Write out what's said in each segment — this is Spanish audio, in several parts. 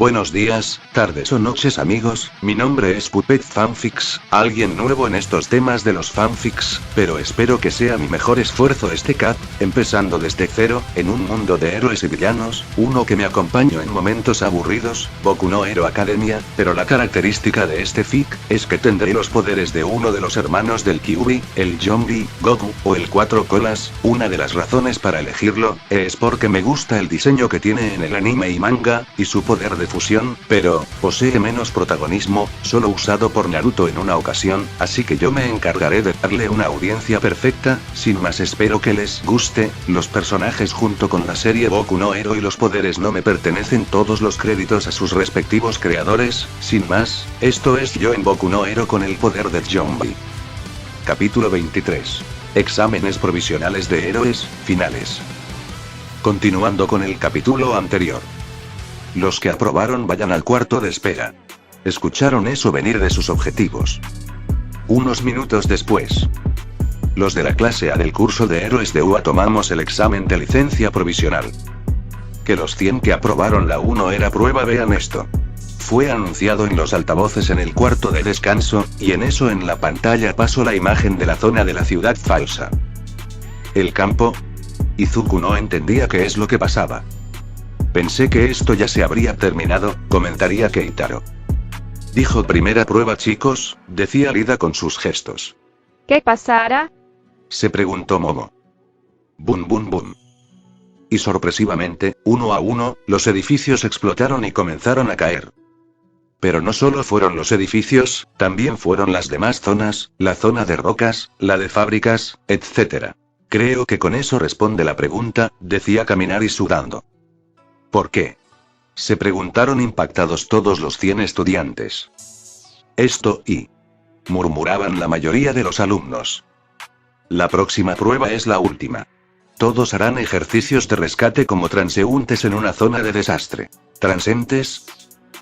Buenos días, tardes o noches amigos, mi nombre es Puppet Fanfics, alguien nuevo en estos temas de los fanfics, pero espero que sea mi mejor esfuerzo este cat, empezando desde cero, en un mundo de héroes y villanos, uno que me acompañó en momentos aburridos, Boku no Hero Academia, pero la característica de este fic, es que tendré los poderes de uno de los hermanos del Kyuubi, el Yonbi, Goku, o el Cuatro Colas. Una de las razones para elegirlo, es porque me gusta el diseño que tiene en el anime y manga, y su poder de fusión, pero, posee menos protagonismo, solo usado por Naruto en una ocasión, así que yo me encargaré de darle una audiencia perfecta. Sin más, espero que les guste. Los personajes junto con la serie Boku no Hero y los poderes no me pertenecen, todos los créditos a sus respectivos creadores. Sin más, esto es yo en Boku no Hero con el poder de Yonbi. Capítulo 23. Exámenes provisionales de héroes, finales. Continuando con el capítulo anterior. Los que aprobaron vayan al cuarto de espera. Escucharon eso venir de sus objetivos. Unos minutos después. Los de la clase A del curso de héroes de UA tomamos el examen de licencia provisional. Que los 100 que aprobaron la 1 era prueba, vean esto. Fue anunciado en los altavoces en el cuarto de descanso, y en eso en la pantalla pasó la imagen de la zona de la ciudad falsa. ¿El campo? Izuku no entendía qué es lo que pasaba. Pensé que esto ya se habría terminado, comentaría Keitaro. Dijo primera prueba chicos, decía Lida con sus gestos. ¿Qué pasará? Se preguntó Momo. Bum bum bum. Y sorpresivamente, uno a uno, los edificios explotaron y comenzaron a caer. Pero no solo fueron los edificios, también fueron las demás zonas, la zona de rocas, la de fábricas, etc. Creo que con eso responde la pregunta, decía Kaminari sudando. ¿Por qué? Se preguntaron impactados todos los 100 estudiantes. Esto y... murmuraban la mayoría de los alumnos. La próxima prueba es la última. Todos harán ejercicios de rescate como transeúntes en una zona de desastre. ¿Transeúntes?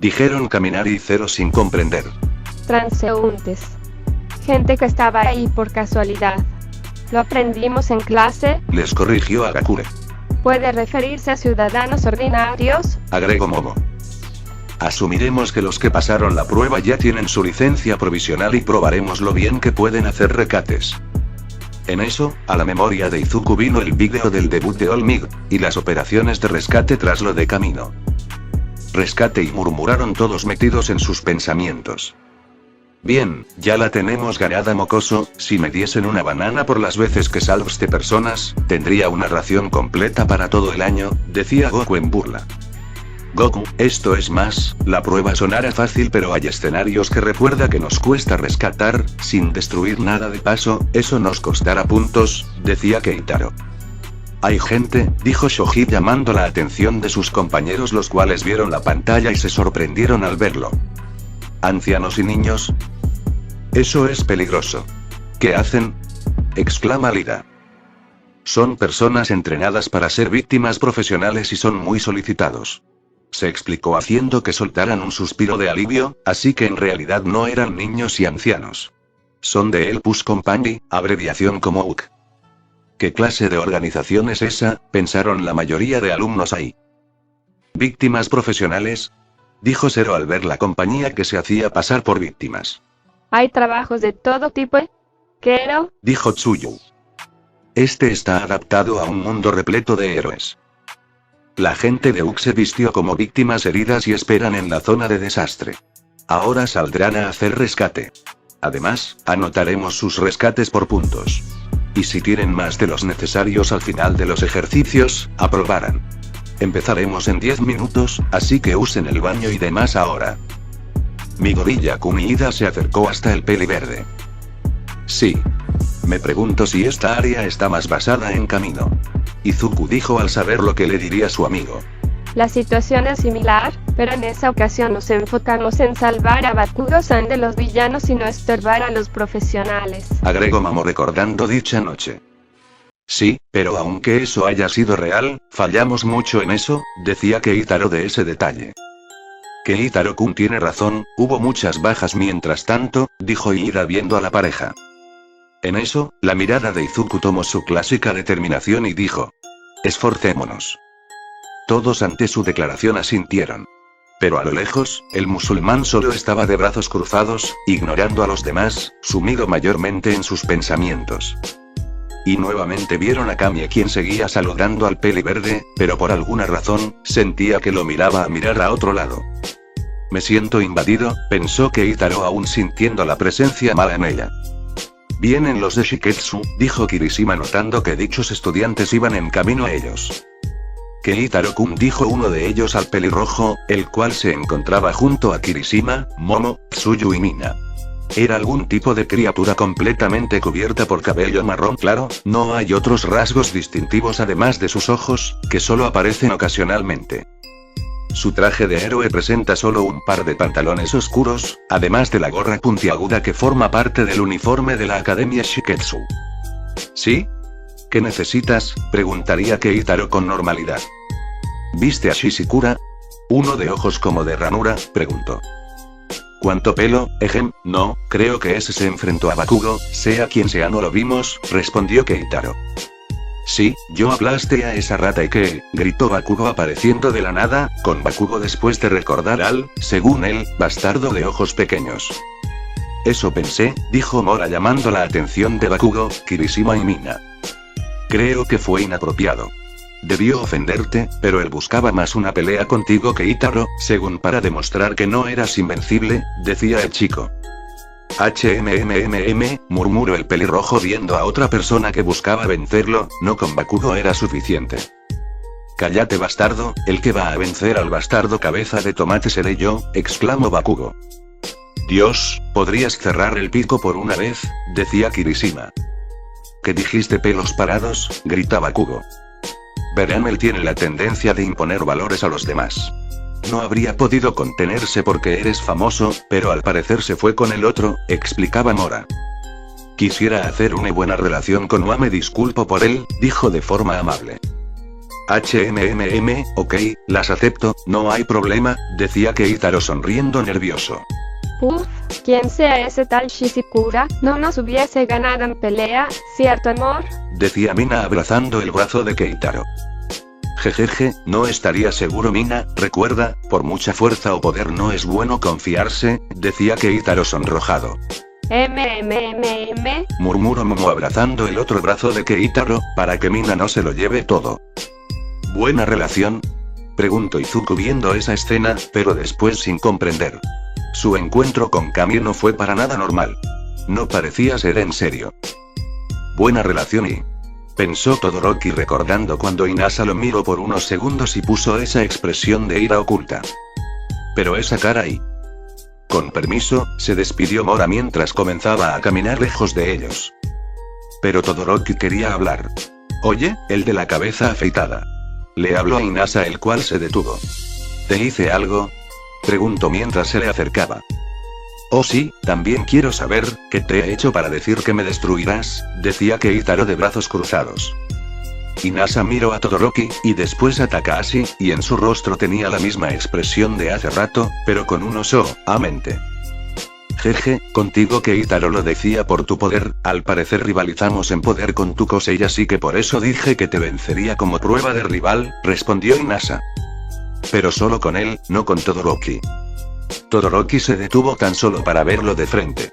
Dijeron Kaminari y Zero sin comprender. Transeúntes. Gente que estaba ahí por casualidad. ¿Lo aprendimos en clase? Les corrigió Agakure. ¿Puede referirse a ciudadanos ordinarios? Agregó Momo. Asumiremos que los que pasaron la prueba ya tienen su licencia provisional y probaremos lo bien que pueden hacer recates. En eso, a la memoria de Izuku vino el vídeo del debut de All Might, y las operaciones de rescate tras lo de camino. Rescate, y murmuraron todos metidos en sus pensamientos. Bien, ya la tenemos ganada mocoso, si me diesen una banana por las veces que salvaste personas, tendría una ración completa para todo el año, decía Goku en burla. Goku, esto es más, la prueba sonará fácil pero hay escenarios que recuerda que nos cuesta rescatar, sin destruir nada de paso, eso nos costará puntos, decía Keitaro. Hay gente, dijo Shoji llamando la atención de sus compañeros, los cuales vieron la pantalla y se sorprendieron al verlo. ¿Ancianos y niños? Eso es peligroso. ¿Qué hacen? Exclama Lida. Son personas entrenadas para ser víctimas profesionales y son muy solicitados. Se explicó haciendo que soltaran un suspiro de alivio, así que en realidad no eran niños y ancianos. Son de El Push Company, abreviación como UK. ¿Qué clase de organización es esa?, pensaron la mayoría de alumnos ahí. ¿Víctimas profesionales?, dijo Zero al ver la compañía que se hacía pasar por víctimas. Hay trabajos de todo tipo, ¿Quero? Dijo Tsuyu. Este está adaptado a un mundo repleto de héroes. La gente de UK se vistió como víctimas heridas y esperan en la zona de desastre. Ahora saldrán a hacer rescate. Además, anotaremos sus rescates por puntos. Y si tienen más de los necesarios al final de los ejercicios, aprobarán. Empezaremos en 10 minutos, así que usen el baño y demás ahora. Mi gorilla Kumiida se acercó hasta el peli verde. Sí. Me pregunto si esta área está más basada en camino. Izuku dijo al saber lo que le diría su amigo. La situación es similar, pero en esa ocasión nos enfocamos en salvar a Bakuro-san de los villanos y no estorbar a los profesionales. Agregó Mamo recordando dicha noche. Sí, pero aunque eso haya sido real, fallamos mucho en eso, decía Keitaro de ese detalle. Keitaro-kun tiene razón, hubo muchas bajas mientras tanto, dijo Iida viendo a la pareja. En eso, la mirada de Izuku tomó su clásica determinación y dijo: esforcémonos. Todos ante su declaración asintieron. Pero a lo lejos, el musulmán solo estaba de brazos cruzados, ignorando a los demás, sumido mayormente en sus pensamientos. Y nuevamente vieron a Camille, quien seguía saludando al peliverde, pero por alguna razón, sentía que lo miraba a mirar a otro lado. Me siento invadido, pensó Keitaro aún sintiendo la presencia mala en ella. Vienen los de Shiketsu, dijo Kirishima notando que dichos estudiantes iban en camino a ellos. Keitaro-kun, dijo uno de ellos al pelirrojo, el cual se encontraba junto a Kirishima, Momo, Tsuyu y Mina. Era algún tipo de criatura completamente cubierta por cabello marrón claro, no hay otros rasgos distintivos además de sus ojos, que solo aparecen ocasionalmente. Su traje de héroe presenta solo un par de pantalones oscuros, además de la gorra puntiaguda que forma parte del uniforme de la Academia Shiketsu. ¿Sí? ¿Qué necesitas?, preguntaría Keitaro con normalidad. ¿Viste a Shishikura? Uno de ojos como de ranura, preguntó. ¿Cuánto pelo? No, creo que ese se enfrentó a Bakugo, sea quien sea no lo vimos, respondió Keitaro. Sí, yo aplaste a esa rata y qué, gritó Bakugo apareciendo de la nada, con Bakugo después de recordar al, según él, bastardo de ojos pequeños. Eso pensé, dijo Mora llamando la atención de Bakugo, Kirishima y Mina. Creo que fue inapropiado. Debió ofenderte, pero él buscaba más una pelea contigo que Keitaro, según para demostrar que no eras invencible, decía el chico. Murmuró el pelirrojo viendo a otra persona que buscaba vencerlo, no con Bakugo era suficiente. Cállate bastardo, el que va a vencer al bastardo cabeza de tomate seré yo, exclamó Bakugo. Dios, ¿podrías cerrar el pico por una vez?, decía Kirishima. ¿Qué dijiste pelos parados?, gritaba Bakugo. Verán, él tiene la tendencia de imponer valores a los demás. No habría podido contenerse porque eres famoso, pero al parecer se fue con el otro, explicaba Mora. Quisiera hacer una buena relación con Wa, me disculpo por él, dijo de forma amable. Ok, las acepto, no hay problema, decía Keitaro sonriendo nervioso. Quien sea ese tal Shishikura, no nos hubiese ganado en pelea, ¿cierto amor?, decía Mina abrazando el brazo de Keitaro. Jejeje, no estaría seguro Mina, recuerda, por mucha fuerza o poder no es bueno confiarse, decía Keitaro sonrojado. Murmuró Momo abrazando el otro brazo de Keitaro, para que Mina no se lo lleve todo. ¿Buena relación?, preguntó Izuku viendo esa escena, pero después sin comprender. Su encuentro con Camille no fue para nada normal. No parecía ser en serio. Buena relación y... pensó Todoroki recordando cuando Inasa lo miró por unos segundos y puso esa expresión de ira oculta. Pero esa cara y... Con permiso, se despidió Mora mientras comenzaba a caminar lejos de ellos. Pero Todoroki quería hablar. Oye, el de la cabeza afeitada. Le habló a Inasa, el cual se detuvo. ¿Te hice algo?, preguntó mientras se le acercaba. Oh sí, también quiero saber, ¿qué te he hecho para decir que me destruirás?, decía Keitaro de brazos cruzados. Inasa miró a Todoroki, y después a Takahashi, y en su rostro tenía la misma expresión de hace rato, pero con un oso, mente. Jeje, contigo Keitaro lo decía por tu poder, al parecer rivalizamos en poder con tu Kosei, así que por eso dije que te vencería como prueba de rival, respondió Inasa. Pero solo con él, no con Todoroki. Todoroki se detuvo tan solo para verlo de frente.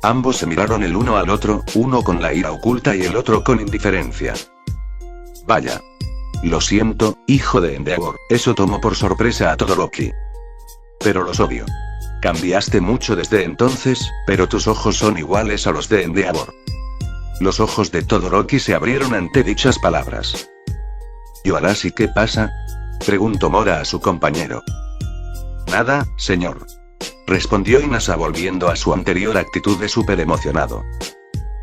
Ambos se miraron el uno al otro, uno con la ira oculta y el otro con indiferencia. Vaya. Lo siento, hijo de Endeavor, eso tomó por sorpresa a Todoroki. Pero los odio. Cambiaste mucho desde entonces, pero tus ojos son iguales a los de Endeavor. Los ojos de Todoroki se abrieron ante dichas palabras. ¿Y ahora sí qué pasa?, preguntó Mora a su compañero. Nada, señor, respondió Inasa volviendo a su anterior actitud de súper emocionado.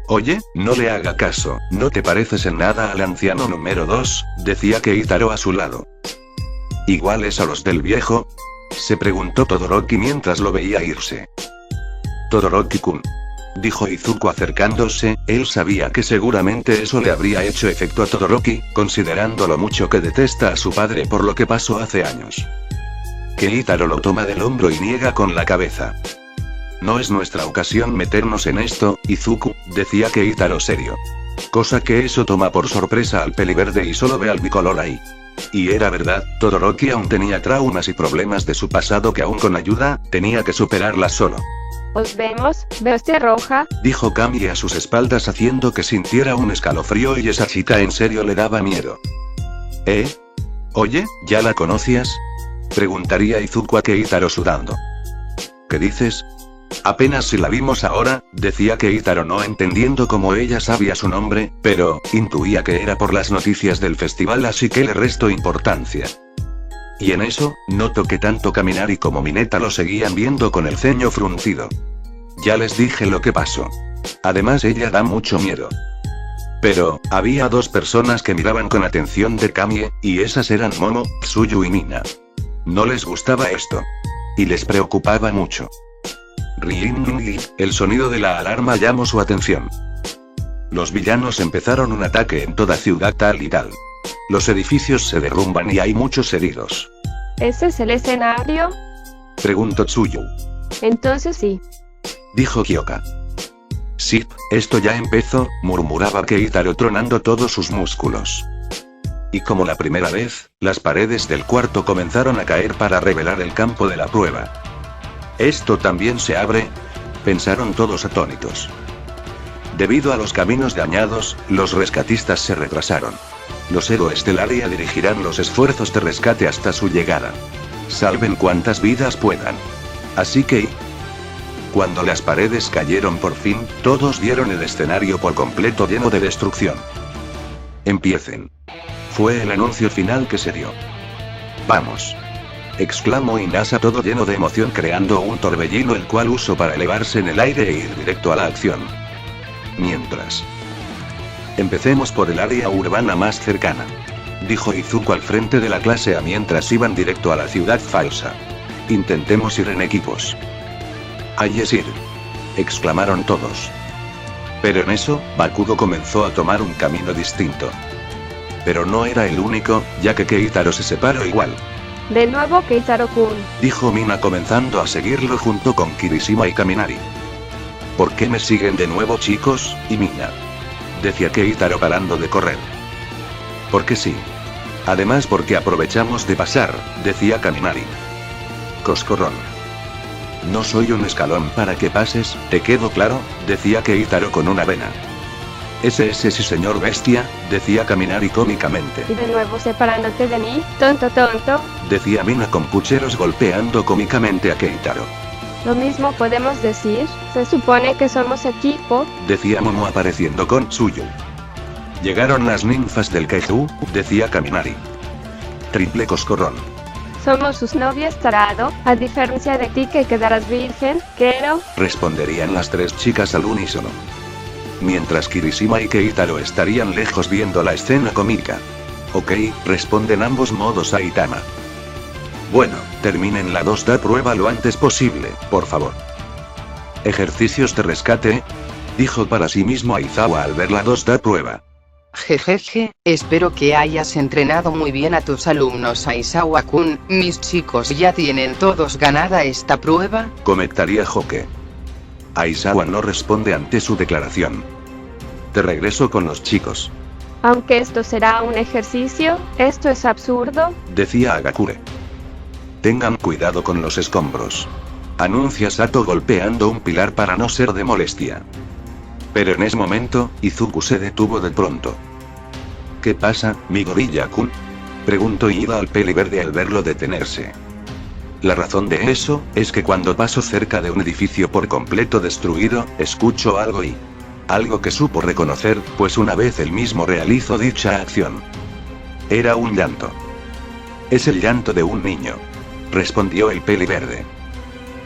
Oye, no le haga caso, no te pareces en nada al anciano número 2, decía Keitaro a su lado. ¿Iguales a los del viejo?, se preguntó Todoroki mientras lo veía irse. Todoroki-kun, dijo Izuku acercándose, él sabía que seguramente eso le habría hecho efecto a Todoroki, considerando lo mucho que detesta a su padre por lo que pasó hace años. Keitaro lo toma del hombro y niega con la cabeza. No es nuestra ocasión meternos en esto, Izuku, decía Keitaro serio. Cosa que eso toma por sorpresa al peliverde y solo ve al bicolor ahí. Y era verdad, Todoroki aún tenía traumas y problemas de su pasado que aún con ayuda, tenía que superarlas solo. Os vemos, bestia roja. Dijo Kami a sus espaldas haciendo que sintiera un escalofrío y esa chica en serio le daba miedo. Oye, ¿ya la conocías? Preguntaría Izuku a Keitaro sudando. ¿Qué dices? Apenas si la vimos ahora, decía Keitaro no entendiendo cómo ella sabía su nombre, pero, intuía que era por las noticias del festival así que le restó importancia. Y en eso, noto que tanto Kaminari como Mineta lo seguían viendo con el ceño fruncido. Ya les dije lo que pasó. Además ella da mucho miedo. Pero, había dos personas que miraban con atención de Kamie, y esas eran Momo, Tsuyu y Mina. No les gustaba esto. Y les preocupaba mucho. Ring, el sonido de la alarma llamó su atención. Los villanos empezaron un ataque en toda ciudad tal y tal. Los edificios se derrumban y hay muchos heridos. ¿Ese es el escenario? Preguntó Tsuyu. Entonces sí. Dijo Kyoka. Sí, esto ya empezó, murmuraba Keitaro tronando todos sus músculos. Y como la primera vez, las paredes del cuarto comenzaron a caer para revelar el campo de la prueba. ¿Esto también se abre? Pensaron todos atónitos. Debido a los caminos dañados, los rescatistas se retrasaron. Los héroes del área dirigirán los esfuerzos de rescate hasta su llegada. Salven cuantas vidas puedan. Así que... Cuando las paredes cayeron por fin, todos vieron el escenario por completo lleno de destrucción. Empiecen. Fue el anuncio final que se dio. ¡Vamos!, exclamó Inasa todo lleno de emoción creando un torbellino el cual usó para elevarse en el aire e ir directo a la acción. Mientras. Empecemos por el área urbana más cercana. Dijo Izuku al frente de la clase mientras iban directo a la ciudad falsa. Intentemos ir en equipos. Ahí es ir. Exclamaron todos. Pero en eso, Bakugo comenzó a tomar un camino distinto. Pero no era el único, ya que Keitaro se separó igual. De nuevo Keitaro-kun. Dijo Mina comenzando a seguirlo junto con Kirishima y Kaminari. ¿Por qué me siguen de nuevo chicos, y Mina? Decía Keitaro parando de correr. Porque sí. Además porque aprovechamos de pasar, decía Kaminari. Coscorrón. No soy un escalón para que pases, ¿te quedó claro? Decía Keitaro con una vena. Ese sí señor bestia, decía Kaminari cómicamente. Y de nuevo separándote de mí, tonto. Decía Mina con pucheros golpeando cómicamente a Keitaro. Lo mismo podemos decir, se supone que somos equipo. Decía Momo apareciendo con Tsuyu. Llegaron las ninfas del Kaiju, decía Kaminari. Triple coscorrón. Somos sus novias tarado, a diferencia de ti que quedarás virgen, quiero. Responderían las tres chicas al unísono. Mientras Kirishima y Keitaro estarían lejos viendo la escena cómica. Ok, responden ambos modos a Itama. Bueno, terminen la 2D prueba lo antes posible, por favor. Ejercicios de rescate, dijo para sí mismo Aizawa al ver la 2D prueba. Jejeje, espero que hayas entrenado muy bien a tus alumnos Aizawa-kun, mis chicos ya tienen todos ganada esta prueba. Comentaría Hoke. Aizawa no responde ante su declaración. Te regreso con los chicos. Aunque esto será un ejercicio, esto es absurdo, decía Agakure. Tengan cuidado con los escombros. Anuncia Sato golpeando un pilar para no ser de molestia. Pero en ese momento, Izuku se detuvo de pronto. ¿Qué pasa, mi gorilla-kun? Preguntó Ida al peli verde al verlo detenerse. La razón de eso, es que cuando paso cerca de un edificio por completo destruido, escucho algo y... algo que supo reconocer, pues una vez él mismo realizó dicha acción. Era un llanto. Es el llanto de un niño. Respondió el peli verde.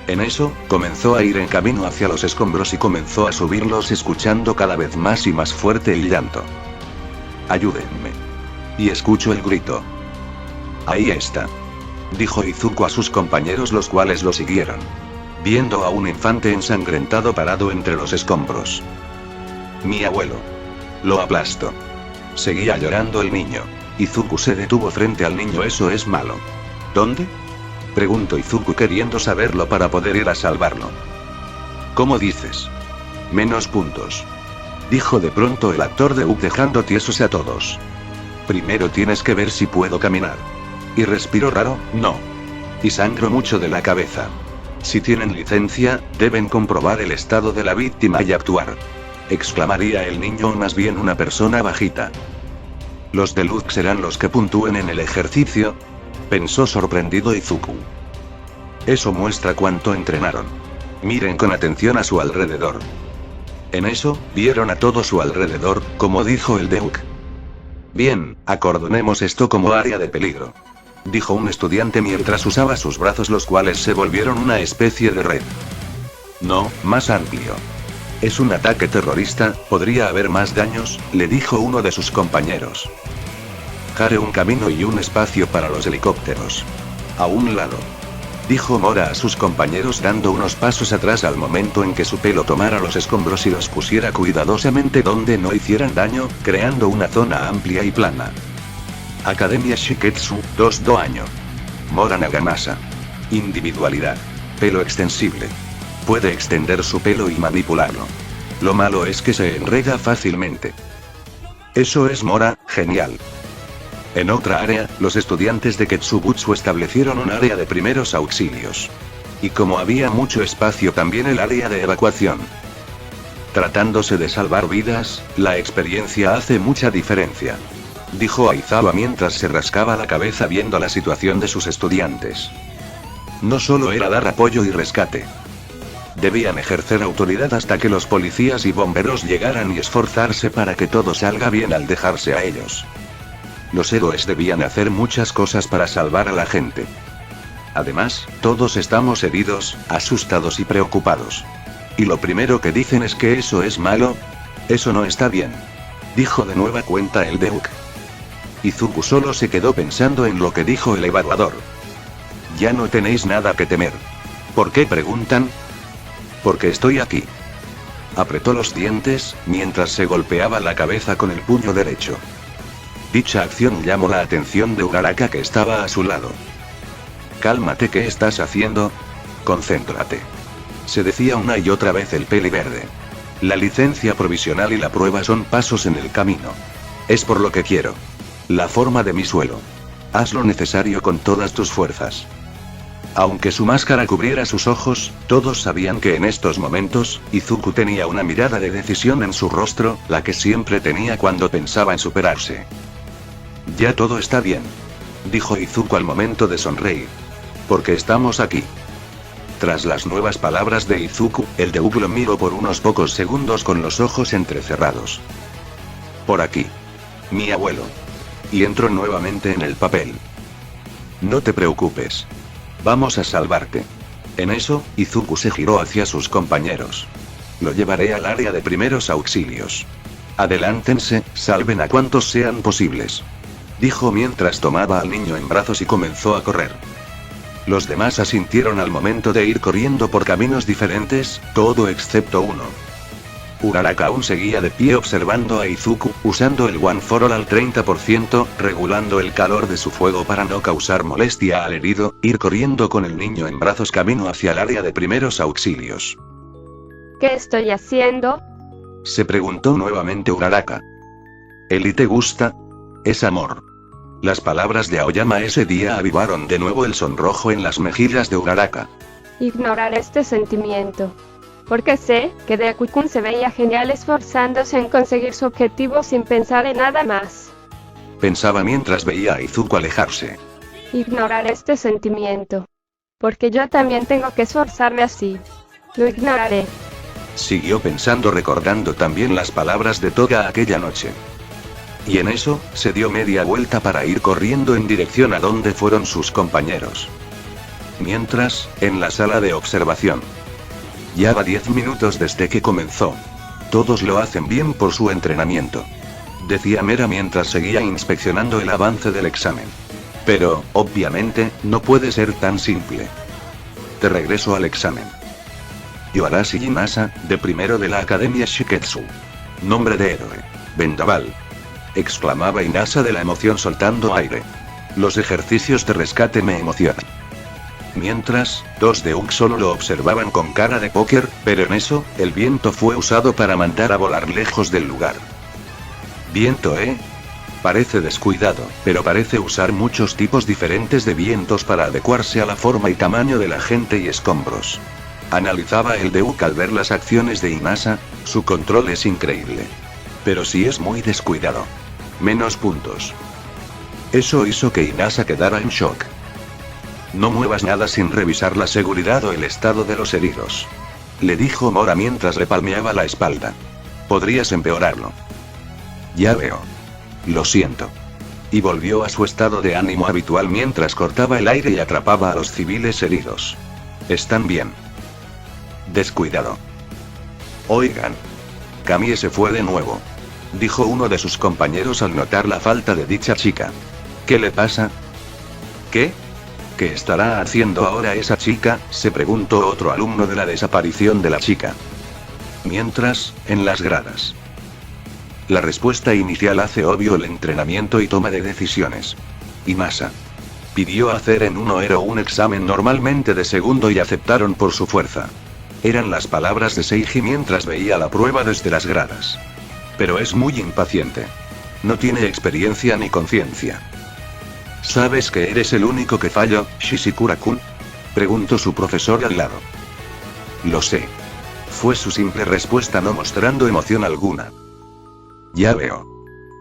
En eso, comenzó a ir en camino hacia los escombros y comenzó a subirlos escuchando cada vez más y más fuerte el llanto. Ayúdenme. Y escucho el grito. Ahí está. Dijo Izuku a sus compañeros los cuales lo siguieron. Viendo a un infante ensangrentado parado entre los escombros. Mi abuelo. Lo aplastó. Seguía llorando el niño. Izuku se detuvo frente al niño. Eso es malo. ¿Dónde? Preguntó Izuku queriendo saberlo para poder ir a salvarlo. ¿Cómo dices? Menos puntos. Dijo de pronto el actor de Up dejando tiesos a todos. Primero tienes que ver si puedo caminar. ¿Y respiro raro? No. Y sangro mucho de la cabeza. Si tienen licencia, deben comprobar el estado de la víctima y actuar. Exclamaría el niño, o más bien una persona bajita. Los deluxe serán los que puntúen en el ejercicio, pensó sorprendido Izuku. Eso muestra cuánto entrenaron. Miren con atención a su alrededor. En eso, vieron a todo su alrededor, como dijo el Deuk. Bien, acordonemos esto como área de peligro, dijo un estudiante mientras usaba sus brazos, los cuales se volvieron una especie de red. No, más amplio. Es un ataque terrorista, podría haber más daños, le dijo uno de sus compañeros. Haré un camino y un espacio para los helicópteros. A un lado, dijo Mora a sus compañeros, dando unos pasos atrás al momento en que su pelo tomara los escombros y los pusiera cuidadosamente donde no hicieran daño, creando una zona amplia y plana. Academia Shiketsu, 2 año. Mora Nagamasa. Individualidad. Pelo extensible. Puede extender su pelo y manipularlo. Lo malo es que se enreda fácilmente. Eso es Mora, genial. En otra área, los estudiantes de Ketsubutsu establecieron un área de primeros auxilios. Y como había mucho espacio, también el área de evacuación. Tratándose de salvar vidas, la experiencia hace mucha diferencia, dijo Aizawa mientras se rascaba la cabeza viendo la situación de sus estudiantes. No solo era dar apoyo y rescate. Debían ejercer autoridad hasta que los policías y bomberos llegaran y esforzarse para que todo salga bien al dejarse a ellos. Los héroes debían hacer muchas cosas para salvar a la gente. Además, todos estamos heridos, asustados y preocupados. Y lo primero que dicen es que eso es malo. Eso no está bien, dijo de nueva cuenta el Deuk. Izuku solo se quedó pensando en lo que dijo el evaluador. Ya no tenéis nada que temer. ¿Por qué preguntan? Porque estoy aquí. Apretó los dientes, mientras se golpeaba la cabeza con el puño derecho. Dicha acción llamó la atención de Uraraka, que estaba a su lado. Cálmate, ¿qué estás haciendo? Concéntrate, se decía una y otra vez el peli verde. La licencia provisional y la prueba son pasos en el camino. Es por lo que quiero. La forma de mi suelo. Haz lo necesario con todas tus fuerzas. Aunque su máscara cubriera sus ojos, todos sabían que en estos momentos, Izuku tenía una mirada de decisión en su rostro, la que siempre tenía cuando pensaba en superarse. Ya todo está bien, dijo Izuku al momento de sonreír. Porque estamos aquí. Tras las nuevas palabras de Izuku, el Deuk lo miró por unos pocos segundos con los ojos entrecerrados. Por aquí. Mi abuelo. Y entró nuevamente en el papel. No te preocupes. Vamos a salvarte. En eso, Izuku se giró hacia sus compañeros. Lo llevaré al área de primeros auxilios. Adelántense, salven a cuantos sean posibles, dijo mientras tomaba al niño en brazos y comenzó a correr. Los demás asintieron al momento de ir corriendo por caminos diferentes, todo excepto uno. Uraraka aún seguía de pie observando a Izuku, usando el One for All al 30%, regulando el calor de su fuego para no causar molestia al herido, ir corriendo con el niño en brazos camino hacia el área de primeros auxilios. ¿Qué estoy haciendo? Se preguntó nuevamente Uraraka. ¿Eli te gusta? Es amor. Las palabras de Aoyama ese día avivaron de nuevo el sonrojo en las mejillas de Uraraka. Ignorar este sentimiento. Porque sé que Deku-kun se veía genial esforzándose en conseguir su objetivo sin pensar en nada más. Pensaba mientras veía a Izuku alejarse. Ignorar este sentimiento. Porque yo también tengo que esforzarme así. Lo ignoraré. Siguió pensando, recordando también las palabras de Toga aquella noche. Y en eso, se dio media vuelta para ir corriendo en dirección a donde fueron sus compañeros. Mientras, en la sala de observación. Ya va 10 minutos desde que comenzó. Todos lo hacen bien por su entrenamiento, decía Mera mientras seguía inspeccionando el avance del examen. Pero, obviamente, no puede ser tan simple. Te regreso al examen. Yoarashi Inasa, de primero de la Academia Shiketsu. Nombre de héroe. Vendaval. Exclamaba Inasa de la emoción soltando aire. Los ejercicios de rescate me emocionan. Mientras, dos de Uk solo lo observaban con cara de póker, pero en eso, el viento fue usado para mandar a volar lejos del lugar. Viento, Parece descuidado, pero parece usar muchos tipos diferentes de vientos para adecuarse a la forma y tamaño de la gente y escombros. Analizaba el Duke al ver las acciones de Inasa, su control es increíble. Pero sí es muy descuidado. Menos puntos. Eso hizo que Inasa quedara en shock. No muevas nada sin revisar la seguridad o el estado de los heridos. Le dijo Mora mientras le palmeaba la espalda. Podrías empeorarlo. Ya veo. Lo siento. Y volvió a su estado de ánimo habitual mientras cortaba el aire y atrapaba a los civiles heridos. Están bien. Descuidado. Oigan. Camille se fue de nuevo. Dijo uno de sus compañeros al notar la falta de dicha chica. ¿Qué le pasa? ¿Qué? ¿Qué estará haciendo ahora esa chica?, se preguntó otro alumno de la desaparición de la chica. Mientras, en las gradas. La respuesta inicial hace obvio el entrenamiento y toma de decisiones. Inasa pidió hacer en 1 un examen normalmente de segundo y aceptaron por su fuerza. Eran las palabras de Seiji mientras veía la prueba desde las gradas. Pero es muy impaciente. No tiene experiencia ni conciencia. ¿Sabes que eres el único que falló, Shishikura-kun?, preguntó su profesor al lado. Lo sé. Fue su simple respuesta, no mostrando emoción alguna. Ya veo.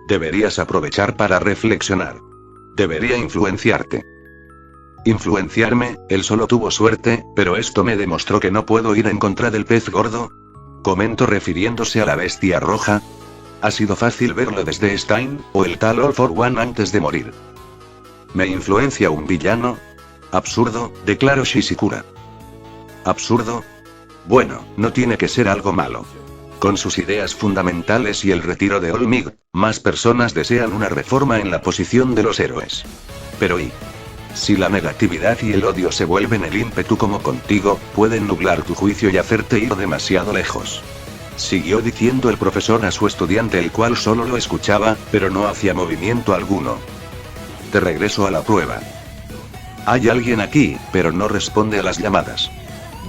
Deberías aprovechar para reflexionar. Debería influenciarte. ¿Influenciarme? Él solo tuvo suerte, pero esto me demostró que no puedo ir en contra del pez gordo. Comentó refiriéndose a la bestia roja. Ha sido fácil verlo desde Stein, o el tal All for One antes de morir. ¿Me influencia un villano? Absurdo, declaró Shishikura. ¿Absurdo? Bueno, no tiene que ser algo malo. Con sus ideas fundamentales y el retiro de All Might, más personas desean una reforma en la posición de los héroes. Pero si la negatividad y el odio se vuelven el ímpetu como contigo, pueden nublar tu juicio y hacerte ir demasiado lejos. Siguió diciendo el profesor a su estudiante, el cual solo lo escuchaba, pero no hacía movimiento alguno. De regreso a la prueba. Hay alguien aquí, pero no responde a las llamadas.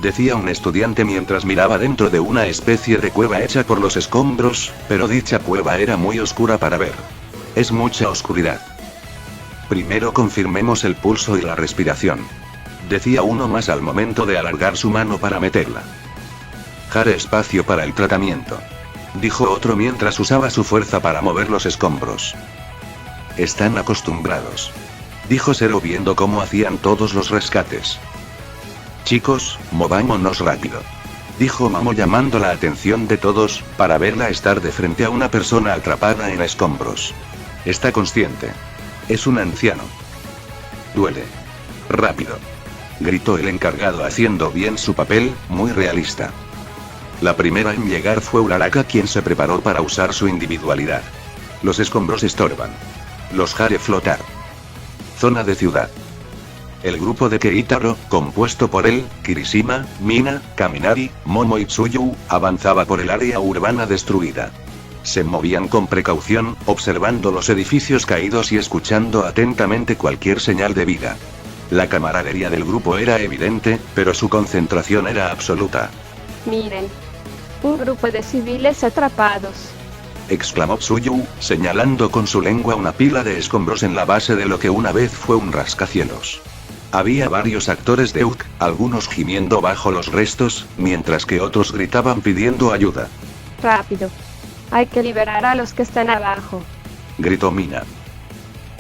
Decía un estudiante mientras miraba dentro de una especie de cueva hecha por los escombros, pero dicha cueva era muy oscura para ver. Es mucha oscuridad. Primero confirmemos el pulso y la respiración. Decía uno más al momento de alargar su mano para meterla. Haré espacio para el tratamiento. Dijo otro mientras usaba su fuerza para mover los escombros. Están acostumbrados. Dijo Zero viendo cómo hacían todos los rescates. Chicos, movámonos rápido. Dijo Mamo llamando la atención de todos, para verla estar de frente a una persona atrapada en escombros. Está consciente. Es un anciano. Duele. Rápido. Gritó el encargado haciendo bien su papel, muy realista. La primera en llegar fue Uraraka, quien se preparó para usar su individualidad. Los escombros estorban. Los haré flotar. Zona de ciudad. El grupo de Keitaro, compuesto por él, Kirishima, Mina, Kaminari, Momo y Tsuyu, avanzaba por el área urbana destruida. Se movían con precaución, observando los edificios caídos y escuchando atentamente cualquier señal de vida. La camaradería del grupo era evidente, pero su concentración era absoluta. Miren. Un grupo de civiles atrapados. Exclamó Tsuyu, señalando con su lengua una pila de escombros en la base de lo que una vez fue un rascacielos. Había varios actores de Uke, algunos gimiendo bajo los restos, mientras que otros gritaban pidiendo ayuda. Rápido. Hay que liberar a los que están abajo. Gritó Mina.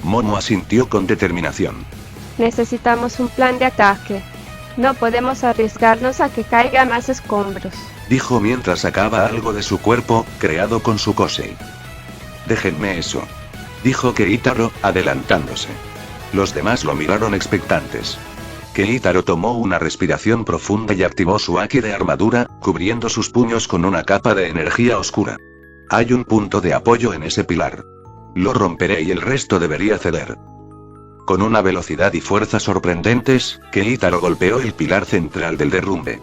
Momo asintió con determinación. Necesitamos un plan de ataque. No podemos arriesgarnos a que caiga más escombros. Dijo mientras sacaba algo de su cuerpo, creado con su Kosei. Déjenme eso. Dijo Keitaro, adelantándose. Los demás lo miraron expectantes. Keitaro tomó una respiración profunda y activó su haki de armadura, cubriendo sus puños con una capa de energía oscura. Hay un punto de apoyo en ese pilar. Lo romperé y el resto debería ceder. Con una velocidad y fuerza sorprendentes, Keitaro golpeó el pilar central del derrumbe.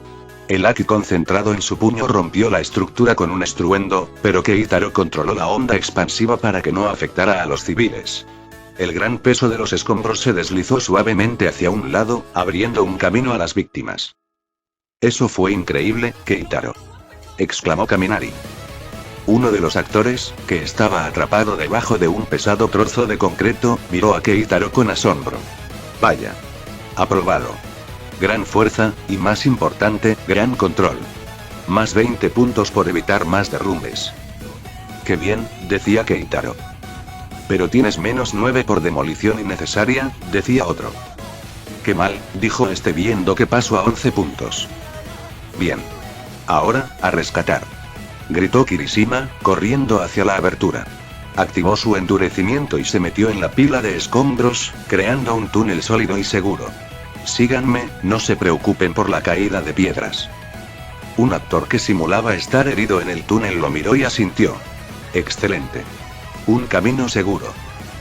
El haki concentrado en su puño rompió la estructura con un estruendo, pero Keitaro controló la onda expansiva para que no afectara a los civiles. El gran peso de los escombros se deslizó suavemente hacia un lado, abriendo un camino a las víctimas. Eso fue increíble, Keitaro. Exclamó Kaminari. Uno de los actores, que estaba atrapado debajo de un pesado trozo de concreto, miró a Keitaro con asombro. Vaya. Aprobado. Gran fuerza, y más importante, gran control. Más 20 puntos por evitar más derrumbes. Qué bien, decía Keitaro. Pero tienes menos 9 por demolición innecesaria, decía otro. Qué mal, dijo este viendo que pasó a 11 puntos. Bien. Ahora, a rescatar. Gritó Kirishima, corriendo hacia la abertura. Activó su endurecimiento y se metió en la pila de escombros, creando un túnel sólido y seguro. Síganme, no se preocupen por la caída de piedras. Un actor que simulaba estar herido en el túnel lo miró y asintió. Excelente. Un camino seguro.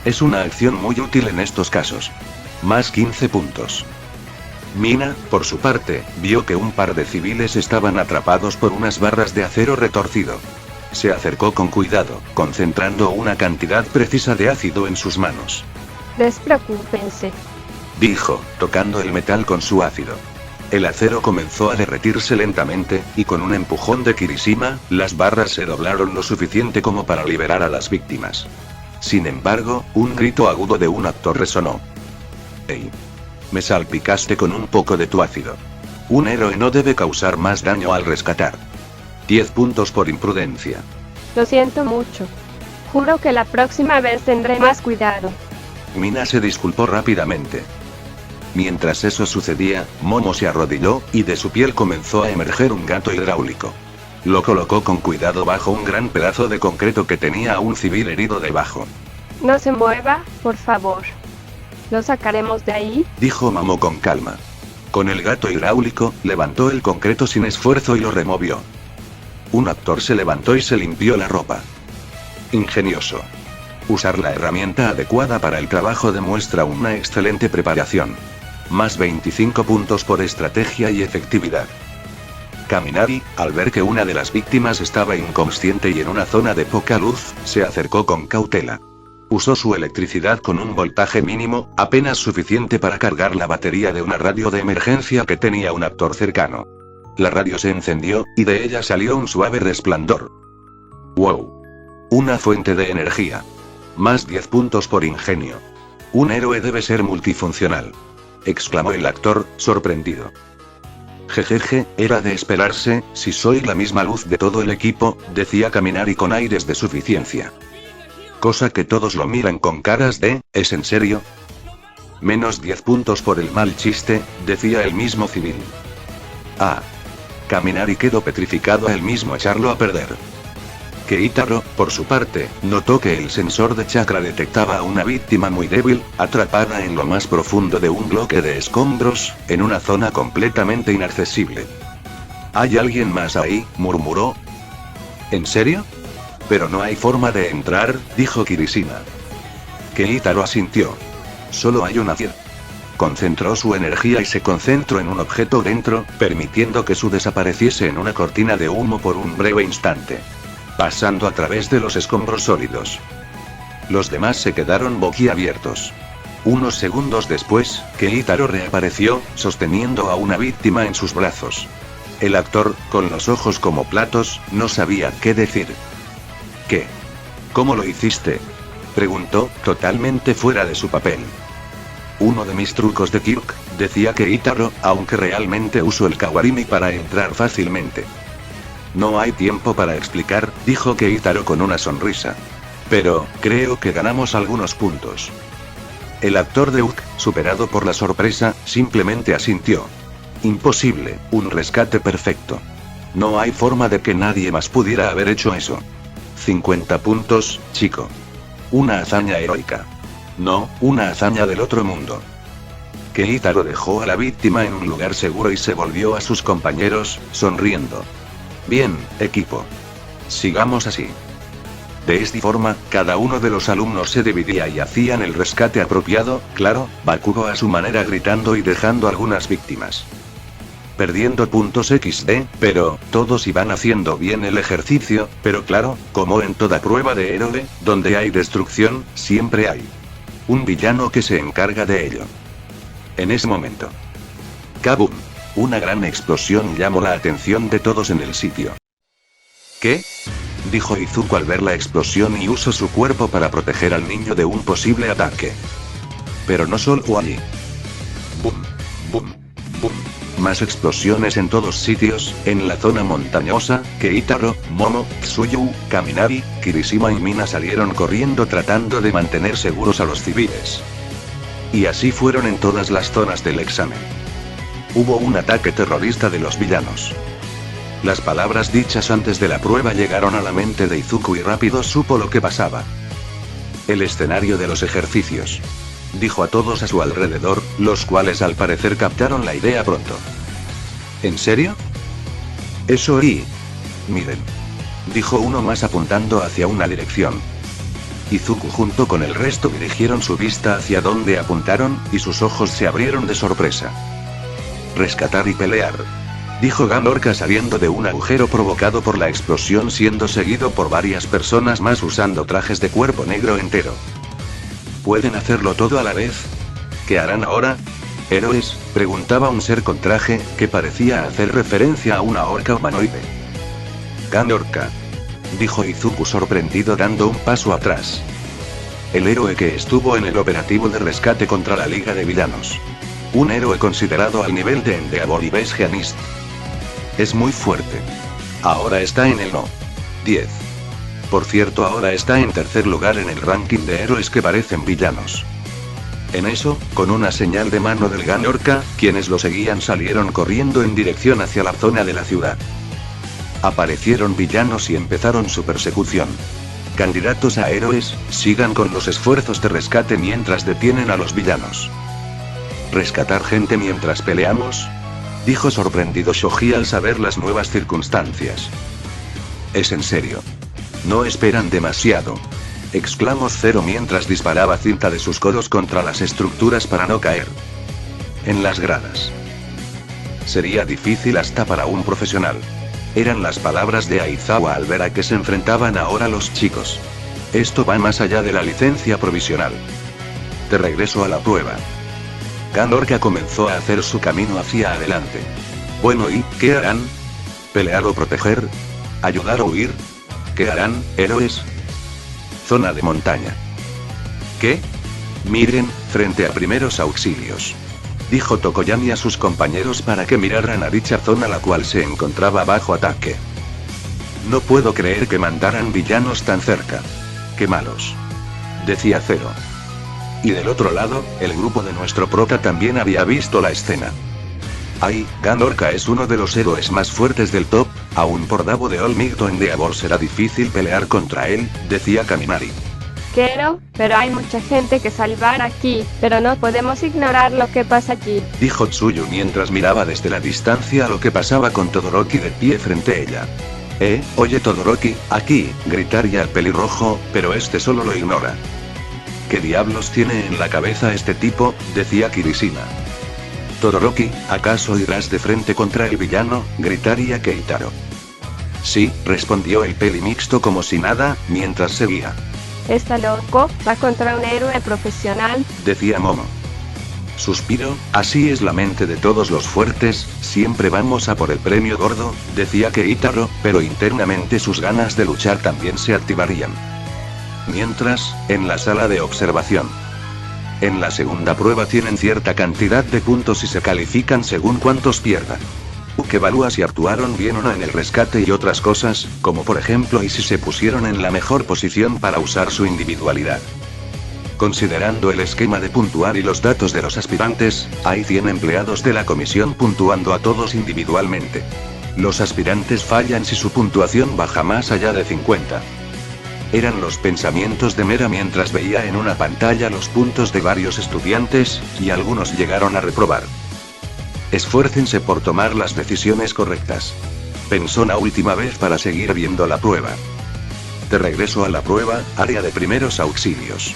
Es una acción muy útil en estos casos. Más 15 puntos. Mina, por su parte, vio que un par de civiles estaban atrapados por unas barras de acero retorcido. Se acercó con cuidado, concentrando una cantidad precisa de ácido en sus manos. Despreocúpense, Dijo, tocando el metal con su ácido. El acero comenzó a derretirse lentamente, y con un empujón de Kirishima, las barras se doblaron lo suficiente como para liberar a las víctimas. Sin embargo, un grito agudo de un actor resonó. ¡Ey! Me salpicaste con un poco de tu ácido. Un héroe no debe causar más daño al rescatar. 10 puntos por imprudencia. lo siento mucho. Juro que la próxima vez tendré más cuidado. Mina se disculpó rápidamente. Mientras eso sucedía, Momo se arrodilló, y de su piel comenzó a emerger un gato hidráulico. Lo colocó con cuidado bajo un gran pedazo de concreto que tenía a un civil herido debajo. No se mueva, por favor. Lo sacaremos de ahí. Dijo Momo con calma. Con el gato hidráulico, levantó el concreto sin esfuerzo y lo removió. Un actor se levantó y se limpió la ropa. Ingenioso. Usar la herramienta adecuada para el trabajo demuestra una excelente preparación. Más 25 puntos por estrategia y efectividad. Kaminari, al ver que una de las víctimas estaba inconsciente y en una zona de poca luz, se acercó con cautela. Usó su electricidad con un voltaje mínimo, apenas suficiente para cargar la batería de una radio de emergencia que tenía un actor cercano. La radio se encendió, y de ella salió un suave resplandor. ¡Wow! Una fuente de energía. Más 10 puntos por ingenio. Un héroe debe ser multifuncional. Exclamó el actor, sorprendido. Jejeje, era de esperarse, si soy la misma luz de todo el equipo, decía Kaminari con aires de suficiencia. Cosa que todos lo miran con caras de, ¿es en serio? Menos 10 puntos por el mal chiste, decía el mismo civil. Ah. Kaminari quedó petrificado al mismo echarlo a perder. Keitaro, por su parte, notó que el sensor de chakra detectaba a una víctima muy débil, atrapada en lo más profundo de un bloque de escombros, en una zona completamente inaccesible. ¿Hay alguien más ahí?, murmuró. ¿En serio? Pero no hay forma de entrar, dijo Kirishima. Keitaro asintió. Solo hay una piedra. Concentró su energía y se concentró en un objeto dentro, permitiendo que su desapareciese en una cortina de humo por un breve instante. Pasando a través de los escombros sólidos. Los demás se quedaron boquiabiertos. Unos segundos después, Keitaro reapareció, sosteniendo a una víctima en sus brazos. El actor, con los ojos como platos, no sabía qué decir. ¿Qué? ¿Cómo lo hiciste?, preguntó, totalmente fuera de su papel. Uno de mis trucos de Kirk, decía Keitaro, aunque realmente uso el Kawarimi para entrar fácilmente. No hay tiempo para explicar, dijo Keitaro con una sonrisa. Pero, creo que ganamos algunos puntos. El actor de Uck, superado por la sorpresa, simplemente asintió. Imposible, un rescate perfecto. No hay forma de que nadie más pudiera haber hecho eso. 50 puntos, chico. Una hazaña heroica. No, una hazaña del otro mundo. Keitaro dejó a la víctima en un lugar seguro y se volvió a sus compañeros, sonriendo. Bien, equipo. Sigamos así. De esta forma, cada uno de los alumnos se dividía y hacían el rescate apropiado, claro, Bakugo a su manera gritando y dejando algunas víctimas. Perdiendo puntos XD, pero, todos iban haciendo bien el ejercicio, pero claro, como en toda prueba de héroe, donde hay destrucción, siempre hay un villano que se encarga de ello. En ese momento. ¡Kabum! Una gran explosión llamó la atención de todos en el sitio. ¿Qué? dijo Izuku al ver la explosión y usó su cuerpo para proteger al niño de un posible ataque. Pero no solo allí. Boom, boom, boom. Más explosiones en todos sitios, en la zona montañosa, Keitaro, Momo, Tsuyu, Kaminari, Kirishima y Mina salieron corriendo tratando de mantener seguros a los civiles. Y así fueron en todas las zonas del examen. Hubo un ataque terrorista de los villanos. Las palabras dichas antes de la prueba llegaron a la mente de Izuku y rápido supo lo que pasaba. El escenario de los ejercicios. Dijo a todos a su alrededor, los cuales al parecer captaron la idea pronto. ¿En serio? Eso y... miren. Dijo uno más apuntando hacia una dirección. Izuku junto con el resto dirigieron su vista hacia donde apuntaron, y sus ojos se abrieron de sorpresa. Rescatar y pelear. Dijo Gamorca saliendo de un agujero provocado por la explosión siendo seguido por varias personas más usando trajes de cuerpo negro entero. ¿Pueden hacerlo todo a la vez? ¿Qué harán ahora? ¿Héroes?, preguntaba un ser con traje, que parecía hacer referencia a una orca humanoide. Gamorca. Dijo Izuku sorprendido dando un paso atrás. El héroe que estuvo en el operativo de rescate contra la Liga de Villanos. Un héroe considerado al nivel de Endeavor y Base Geanist. Es muy fuerte. Ahora está en el No. 10. Por cierto, ahora está en tercer lugar en el ranking de héroes que parecen villanos. En eso, con una señal de mano del Gamorca, quienes lo seguían salieron corriendo en dirección hacia la zona de la ciudad. Aparecieron villanos y empezaron su persecución. Candidatos a héroes, sigan con los esfuerzos de rescate mientras detienen a los villanos. ¿Rescatar gente mientras peleamos?, dijo sorprendido Shoji al saber las nuevas circunstancias. ¿Es en serio? No esperan demasiado, exclamó Zero mientras disparaba cinta de sus codos contra las estructuras para no caer en las gradas. Sería difícil hasta para un profesional. Eran las palabras de Aizawa al ver a que se enfrentaban ahora los chicos. Esto va más allá de la licencia provisional. De regreso a la prueba. Gamorca comenzó a hacer su camino hacia adelante. Bueno, ¿y qué harán? ¿Pelear o proteger? ¿Ayudar o huir? ¿Qué harán, héroes? Zona de montaña. ¿Qué? Miren, frente a primeros auxilios. Dijo Tokoyami a sus compañeros para que miraran a dicha zona la cual se encontraba bajo ataque. No puedo creer que mandaran villanos tan cerca. ¡Qué malos!, decía Zero. Y del otro lado, el grupo de nuestro prota también había visto la escena. Ay, Gamorca es uno de los héroes más fuertes del top, aún por Davo de Olmigto en Endeavor será difícil pelear contra él, decía Kaminari. Quiero, pero hay mucha gente que salvar aquí, pero no podemos ignorar lo que pasa allí, dijo Tsuyu mientras miraba desde la distancia lo que pasaba con Todoroki de pie frente a ella. Oye Todoroki, aquí, gritaría al pelirrojo, pero este solo lo ignora. ¿Qué diablos tiene en la cabeza este tipo?, decía Kirishima. Todoroki, ¿acaso irás de frente contra el villano?, gritaría Keitaro. Sí, respondió el peli mixto como si nada, mientras seguía. ¿Está loco? ¿Va contra un héroe profesional?, decía Momo. Suspiro, así es la mente de todos los fuertes, siempre vamos a por el premio gordo, decía Keitaro, pero internamente sus ganas de luchar también se activarían. Mientras, en la sala de observación. En la segunda prueba tienen cierta cantidad de puntos y se califican según cuántos pierdan. Que evalúa si actuaron bien o no en el rescate y otras cosas, como por ejemplo y si se pusieron en la mejor posición para usar su individualidad. Considerando el esquema de puntuar y los datos de los aspirantes, hay 100 empleados de la comisión puntuando a todos individualmente. Los aspirantes fallan si su puntuación baja más allá de 50. Eran los pensamientos de Mera mientras veía en una pantalla los puntos de varios estudiantes, y algunos llegaron a reprobar. Esfuércense por tomar las decisiones correctas. Pensó una última vez para seguir viendo la prueba. De regreso a la prueba, área de primeros auxilios.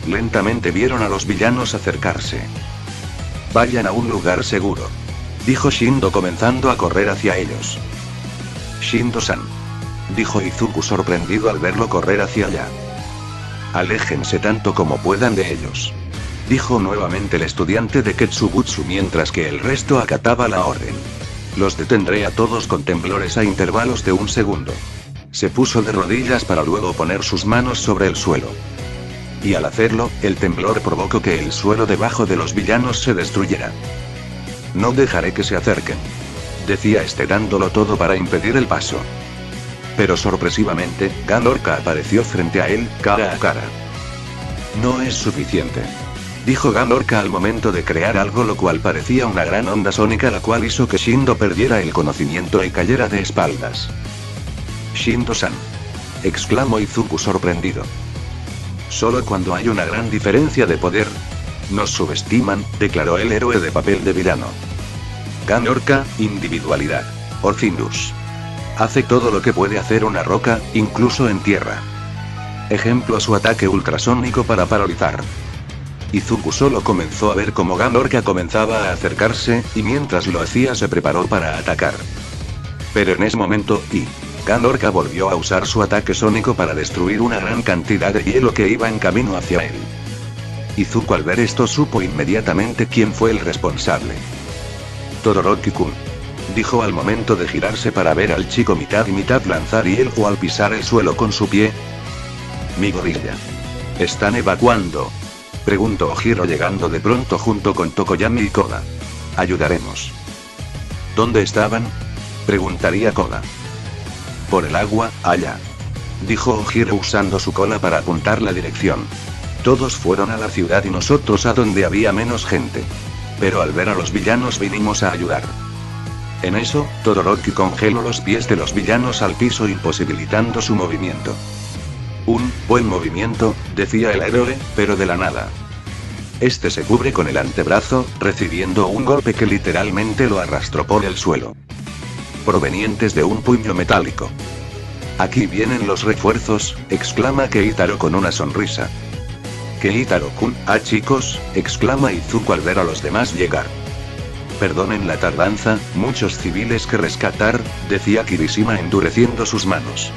Lentamente vieron a los villanos acercarse. Vayan a un lugar seguro, dijo Shindo comenzando a correr hacia ellos. Shindo-san, dijo Izuku sorprendido al verlo correr hacia allá. Aléjense tanto como puedan de ellos, dijo nuevamente el estudiante de Ketsubutsu mientras que el resto acataba la orden. Los detendré a todos con temblores a intervalos de 1 segundo. Se puso de rodillas para luego poner sus manos sobre el suelo. Y al hacerlo, el temblor provocó que el suelo debajo de los villanos se destruyera. No dejaré que se acerquen, decía este dándolo todo para impedir el paso. Pero sorpresivamente, Gan Orca apareció frente a él, cara a cara. No es suficiente, dijo Gan Orca al momento de crear algo lo cual parecía una gran onda sónica la cual hizo que Shindo perdiera el conocimiento y cayera de espaldas. Shindo-san, exclamó Izuku sorprendido. Solo cuando hay una gran diferencia de poder. Nos subestiman, declaró el héroe de papel de villano. Gan Orca, individualidad. Orcindus. Hace todo lo que puede hacer una roca, incluso en tierra. Ejemplo su ataque ultrasónico para paralizar. Izuku solo comenzó a ver cómo Gan Orca comenzaba a acercarse, y mientras lo hacía se preparó para atacar. Pero en ese momento, Gan Orca volvió a usar su ataque sónico para destruir una gran cantidad de hielo que iba en camino hacia él. Izuku al ver esto supo inmediatamente quién fue el responsable. Todoroki-kun, dijo al momento de girarse para ver al chico mitad y mitad lanzar hielo al pisar el suelo con su pie. Mi gorilla. ¿Están evacuando?, preguntó Ojiro llegando de pronto junto con Tokoyami y Koga. Ayudaremos. ¿Dónde estaban?, preguntaría Koga. Por el agua, allá, dijo Ojiro usando su cola para apuntar la dirección. Todos fueron a la ciudad y nosotros a donde había menos gente. Pero al ver a los villanos vinimos a ayudar. En eso, Todoroki congeló los pies de los villanos al piso imposibilitando su movimiento. Un buen movimiento, decía el héroe, pero de la nada. Este se cubre con el antebrazo, recibiendo un golpe que literalmente lo arrastró por el suelo. Provenientes de un puño metálico. Aquí vienen los refuerzos, exclama Keitaro con una sonrisa. Keitaro-kun, chicos, exclama Izuku al ver a los demás llegar. Perdonen la tardanza, muchos civiles que rescatar, decía Kirishima endureciendo sus manos.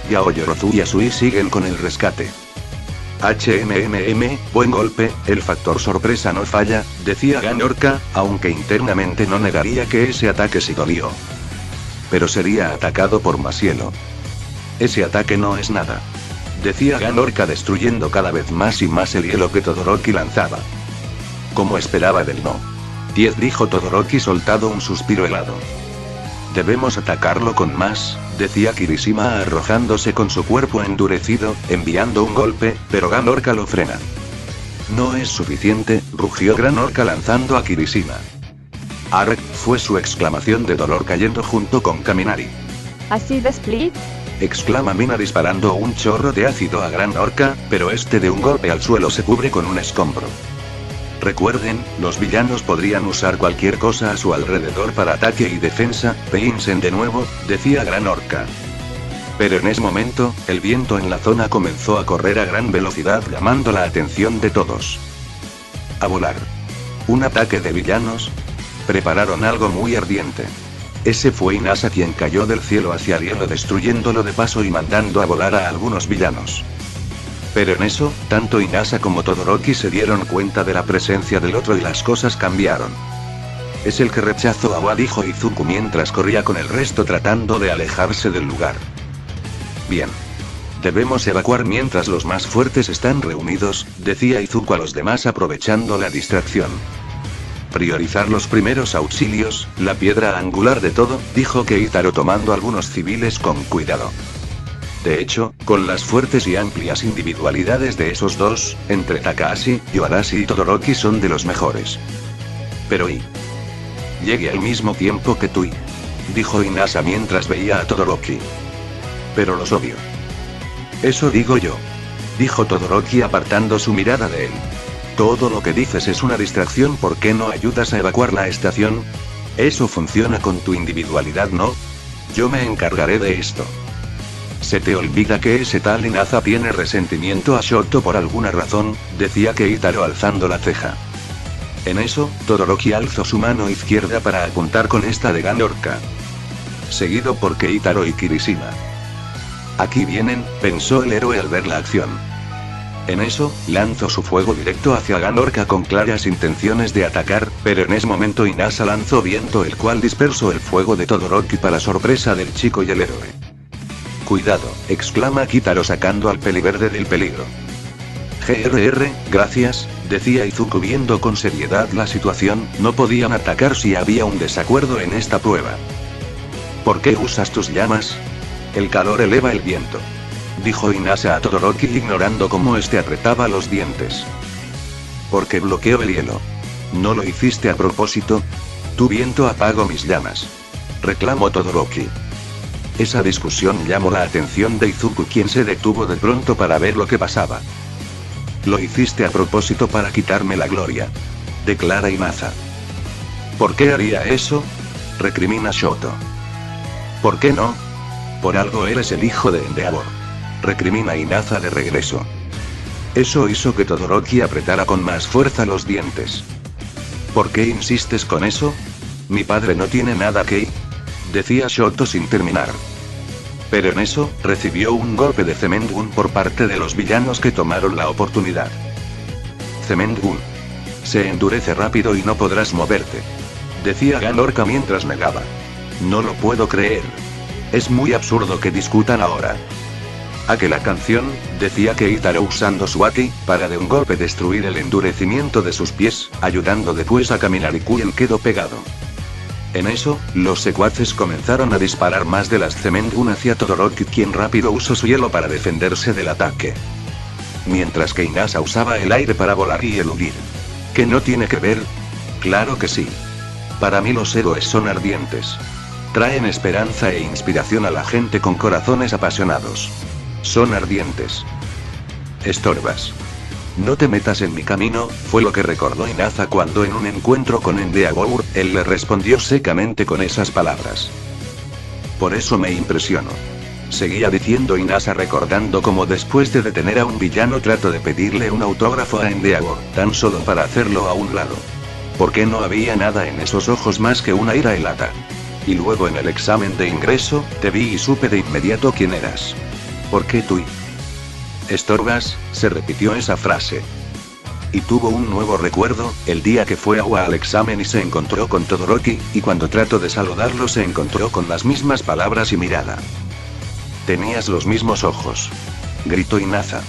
Yao Yorozu y Asui siguen con el rescate. Buen golpe, el factor sorpresa no falla, decía Gan Orca, aunque internamente no negaría que ese ataque sí dolió. Pero sería atacado por más hielo. Ese ataque no es nada, decía Gan Orca destruyendo cada vez más y más el hielo que Todoroki lanzaba. Como esperaba del no. 10 dijo Todoroki soltado un suspiro helado. Debemos atacarlo con más, decía Kirishima arrojándose con su cuerpo endurecido, enviando un golpe, pero Gan Orca lo frena. No es suficiente, rugió Gan Orca lanzando a Kirishima. Ark, fue su exclamación de dolor cayendo junto con Kaminari. ¿Así de split?, exclama Mina disparando un chorro de ácido a Gan Orca, pero este de un golpe al suelo se cubre con un escombro. Recuerden, los villanos podrían usar cualquier cosa a su alrededor para ataque y defensa, piensen de nuevo, decía Gan Orca. Pero en ese momento, el viento en la zona comenzó a correr a gran velocidad llamando la atención de todos. A volar. ¿Un ataque de villanos? Prepararon algo muy ardiente. Ese fue Inasa quien cayó del cielo hacia el hielo destruyéndolo de paso y mandando a volar a algunos villanos. Pero en eso, tanto Inasa como Todoroki se dieron cuenta de la presencia del otro y las cosas cambiaron. Es el que rechazó a Wa, dijo Izuku mientras corría con el resto tratando de alejarse del lugar. Bien. Debemos evacuar mientras los más fuertes están reunidos, decía Izuku a los demás aprovechando la distracción. Priorizar los primeros auxilios, la piedra angular de todo, dijo Keitaro tomando algunos civiles con cuidado. De hecho, con las fuertes y amplias individualidades de esos dos, entre Takahashi, Yoarashi y Todoroki son de los mejores. Pero llegué al mismo tiempo que tú, dijo Inasa mientras veía a Todoroki. Pero los odio. Eso digo yo, dijo Todoroki apartando su mirada de él. Todo lo que dices es una distracción, ¿por qué no ayudas a evacuar la estación? Eso funciona con tu individualidad, ¿no? Yo me encargaré de esto. Se te olvida que ese tal Inasa tiene resentimiento a Shoto por alguna razón, decía Keitaro alzando la ceja. En eso, Todoroki alzó su mano izquierda para apuntar con esta de Gan Orca. Seguido por Keitaro y Kirishima. Aquí vienen, pensó el héroe al ver la acción. En eso, lanzó su fuego directo hacia Gan Orca con claras intenciones de atacar, pero en ese momento Inasa lanzó viento el cual dispersó el fuego de Todoroki para sorpresa del chico y el héroe. Cuidado, exclama Kitaro sacando al peliverde del peligro. Gracias, decía Izuku viendo con seriedad la situación, no podían atacar si había un desacuerdo en esta prueba. ¿Por qué usas tus llamas? El calor eleva el viento. Dijo Inasa a Todoroki ignorando cómo este apretaba los dientes. Porque bloqueo el hielo. ¿No lo hiciste a propósito? Tu viento apagó mis llamas. Reclamó Todoroki. Esa discusión llamó la atención de Izuku, quien se detuvo de pronto para ver lo que pasaba. Lo hiciste a propósito para quitarme la gloria. Declara Inasa. ¿Por qué haría eso? Recrimina Shoto. ¿Por qué no? Por algo eres el hijo de Endeavor. Recrimina Inasa de regreso. Eso hizo que Todoroki apretara con más fuerza los dientes. ¿Por qué insistes con eso? Mi padre no tiene nada que... decía Shoto sin terminar. Pero en eso, recibió un golpe de Cement Gun por parte de los villanos que tomaron la oportunidad. Cement Gun. Se endurece rápido y no podrás moverte. Decía Ganorka mientras negaba. No lo puedo creer. Es muy absurdo que discutan ahora. A que la canción, decía Keitaro usando su Aki, para de un golpe destruir el endurecimiento de sus pies, ayudando después a caminar y Kuyen quedó pegado. En eso, los secuaces comenzaron a disparar más de las Cement Gun hacia Todoroki, quien rápido usó su hielo para defenderse del ataque. Mientras que Inasa usaba el aire para volar y eludir. ¿Qué no tiene que ver? Claro que sí. Para mí los héroes son ardientes. Traen esperanza e inspiración a la gente con corazones apasionados. Son ardientes. Estorbas. No te metas en mi camino, fue lo que recordó Inasa cuando en un encuentro con Endeavor, él le respondió secamente con esas palabras. Por eso me impresionó. Seguía diciendo Inasa recordando cómo después de detener a un villano trató de pedirle un autógrafo a Endeavor, tan solo para hacerlo a un lado. Porque no había nada en esos ojos más que una ira helada. Y luego en el examen de ingreso, te vi y supe de inmediato quién eras. ¿Por qué tú? Estorbas, se repitió esa frase. Y tuvo un nuevo recuerdo, el día que fue Awa al examen y se encontró con Todoroki, y cuando trató de saludarlo se encontró con las mismas palabras y mirada. Tenías los mismos ojos. Gritó Inasa.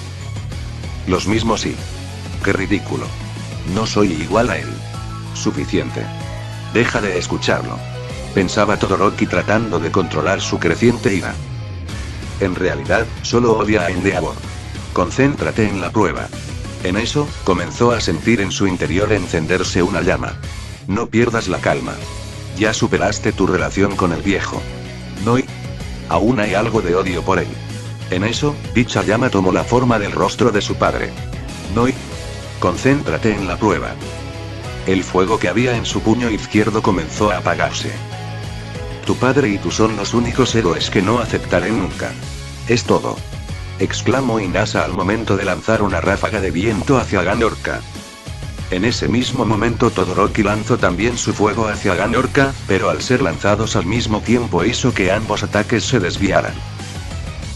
Los mismos sí. Qué ridículo. No soy igual a él. Suficiente. Deja de escucharlo. Pensaba Todoroki tratando de controlar su creciente ira. En realidad, solo odia a Endeavor. Concéntrate en la prueba. En eso, comenzó a sentir en su interior encenderse una llama. No pierdas la calma. Ya superaste tu relación con el viejo. No y... aún hay algo de odio por él. En eso, dicha llama tomó la forma del rostro de su padre. No y... concéntrate en la prueba. El fuego que había en su puño izquierdo comenzó a apagarse. Tu padre y tú son los únicos héroes que no aceptaré nunca. Es todo. Exclamó Inasa al momento de lanzar una ráfaga de viento hacia Ganorka. En ese mismo momento Todoroki lanzó también su fuego hacia Ganorka, pero al ser lanzados al mismo tiempo hizo que ambos ataques se desviaran.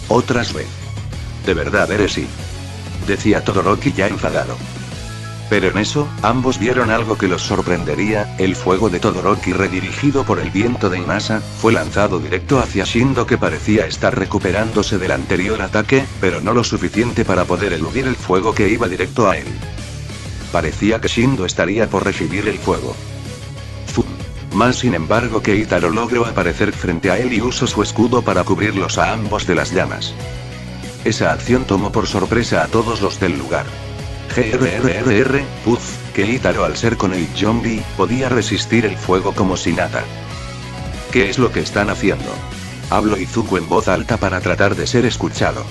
Otras vez. De verdad eres sí. Decía Todoroki ya enfadado. Pero en eso, ambos vieron algo que los sorprendería, el fuego de Todoroki redirigido por el viento de Inasa, fue lanzado directo hacia Shindo que parecía estar recuperándose del anterior ataque, pero no lo suficiente para poder eludir el fuego que iba directo a él. Parecía que Shindo estaría por recibir el fuego. ¡Zum! Más sin embargo que Itaro logró aparecer frente a él y usó su escudo para cubrirlos a ambos de las llamas. Esa acción tomó por sorpresa a todos los del lugar. Que Itaro al ser con el zombie, podía resistir el fuego como si nada. ¿Qué es lo que están haciendo? Habló Izuku en voz alta para tratar de ser escuchado.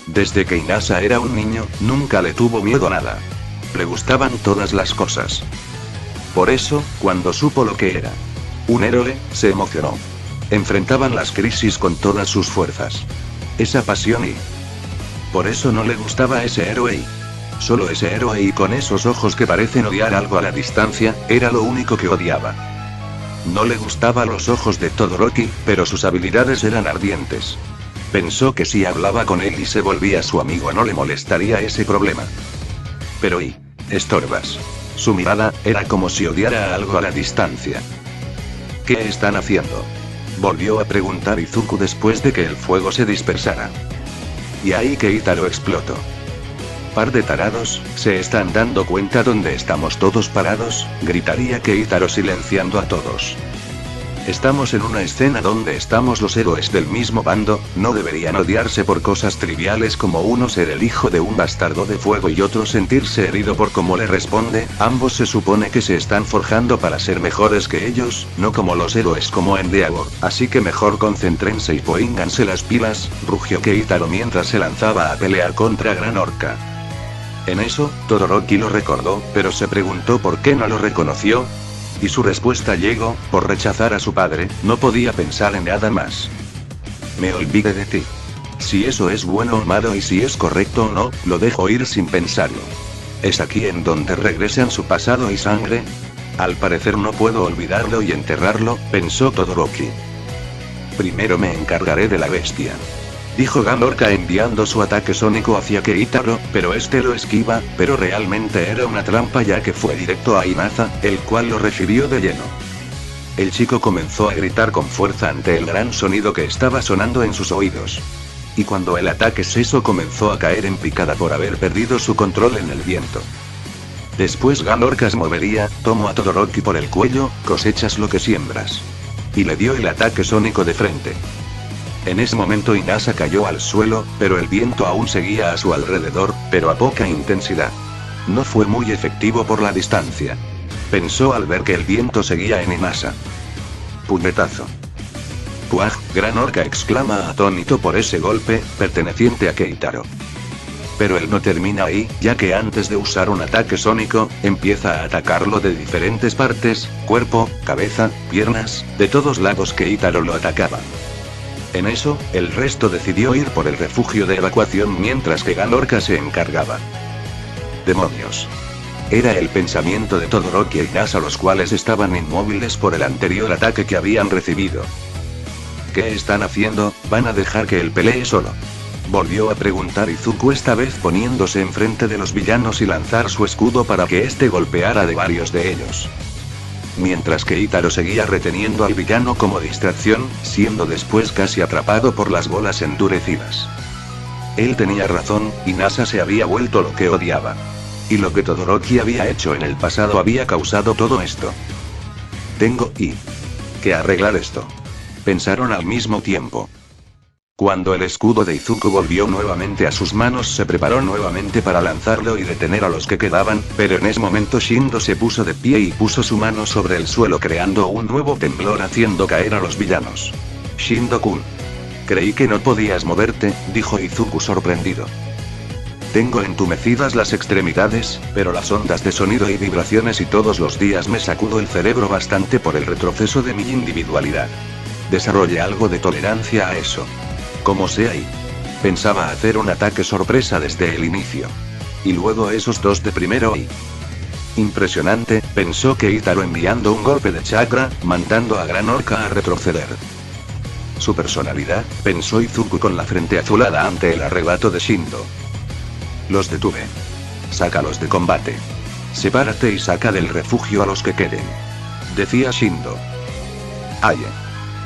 Desde que Inasa era un niño, nunca le tuvo miedo a nada. Le gustaban todas las cosas. Por eso, cuando supo lo que era un héroe, se emocionó. Enfrentaban las crisis con todas sus fuerzas. Esa pasión y... por eso no le gustaba ese héroe y... solo ese héroe y con esos ojos que parecen odiar algo a la distancia, era lo único que odiaba. No le gustaban los ojos de Todoroki, pero sus habilidades eran ardientes. Pensó que si hablaba con él y se volvía su amigo no le molestaría ese problema. Pero estorbas. Su mirada, era como si odiara algo a la distancia. ¿Qué están haciendo? Volvió a preguntar Izuku después de que el fuego se dispersara. Y ahí Keitaro explotó. Par de tarados, ¿se están dando cuenta dónde estamos todos parados? Gritaría Keitaro silenciando a todos. Estamos en una escena donde estamos los héroes del mismo bando, no deberían odiarse por cosas triviales como uno ser el hijo de un bastardo de fuego y otro sentirse herido por cómo le responde, ambos se supone que se están forjando para ser mejores que ellos, no como los héroes como Endeavor, así que mejor concéntrense y pónganse las pilas, rugió Keitaro mientras se lanzaba a pelear contra Gran Orca. En eso, Todoroki lo recordó, pero se preguntó por qué no lo reconoció. Y su respuesta llegó, por rechazar a su padre, no podía pensar en nada más. Me olvidé de ti. Si eso es bueno o malo y si es correcto o no, lo dejo ir sin pensarlo. ¿Es aquí en donde regresan su pasado y sangre? Al parecer no puedo olvidarlo y enterrarlo, pensó Todoroki. Primero me encargaré de la bestia. Dijo Gran Orca enviando su ataque sónico hacia Keitaro, pero este lo esquiva, pero realmente era una trampa ya que fue directo a Hinata, el cual lo recibió de lleno. El chico comenzó a gritar con fuerza ante el gran sonido que estaba sonando en sus oídos. Y cuando el ataque cesó comenzó a caer en picada por haber perdido su control en el viento. Después Gran Orca se movería, tomó a Todoroki por el cuello, cosechas lo que siembras. Y le dio el ataque sónico de frente. En ese momento Inasa cayó al suelo, pero el viento aún seguía a su alrededor, pero a poca intensidad. No fue muy efectivo por la distancia. Pensó al ver que el viento seguía en Inasa. Puñetazo. ¡Puaj! Gran Orca exclama atónito por ese golpe, perteneciente a Keitaro. Pero él no termina ahí, ya que antes de usar un ataque sónico, empieza a atacarlo de diferentes partes, cuerpo, cabeza, piernas, de todos lados Keitaro lo atacaba. En eso, el resto decidió ir por el refugio de evacuación mientras que Gran Orca se encargaba. ¡Demonios! Era el pensamiento de Todoroki e Inasa, los cuales estaban inmóviles por el anterior ataque que habían recibido. ¿Qué están haciendo? ¿Van a dejar que él pelee solo? Volvió a preguntar Izuku, esta vez poniéndose enfrente de los villanos y lanzar su escudo para que éste golpeara de varios de ellos. Mientras que Keitaro seguía reteniendo al villano como distracción, siendo después casi atrapado por las bolas endurecidas. Él tenía razón, Inasa se había vuelto lo que odiaba. Y lo que Todoroki había hecho en el pasado había causado todo esto. Tengo que arreglar esto. Pensaron al mismo tiempo. Cuando el escudo de Izuku volvió nuevamente a sus manos, se preparó nuevamente para lanzarlo y detener a los que quedaban, pero en ese momento Shindo se puso de pie y puso su mano sobre el suelo creando un nuevo temblor haciendo caer a los villanos. Shindo-kun. Creí que no podías moverte, dijo Izuku sorprendido. Tengo entumecidas las extremidades, pero las ondas de sonido y vibraciones y todos los días me sacudo el cerebro bastante por el retroceso de mi individualidad. Desarrolle algo de tolerancia a eso. Como sea y pensaba hacer un ataque sorpresa desde el inicio. Y luego esos dos de primero y... Impresionante, pensó Keitaro enviando un golpe de chakra, mandando a Gran Orca a retroceder. Su personalidad, pensó Izuku con la frente azulada ante el arrebato de Shindo. Los detuve. Sácalos de combate. Sepárate y saca del refugio a los que queden. Decía Shindo. Aye.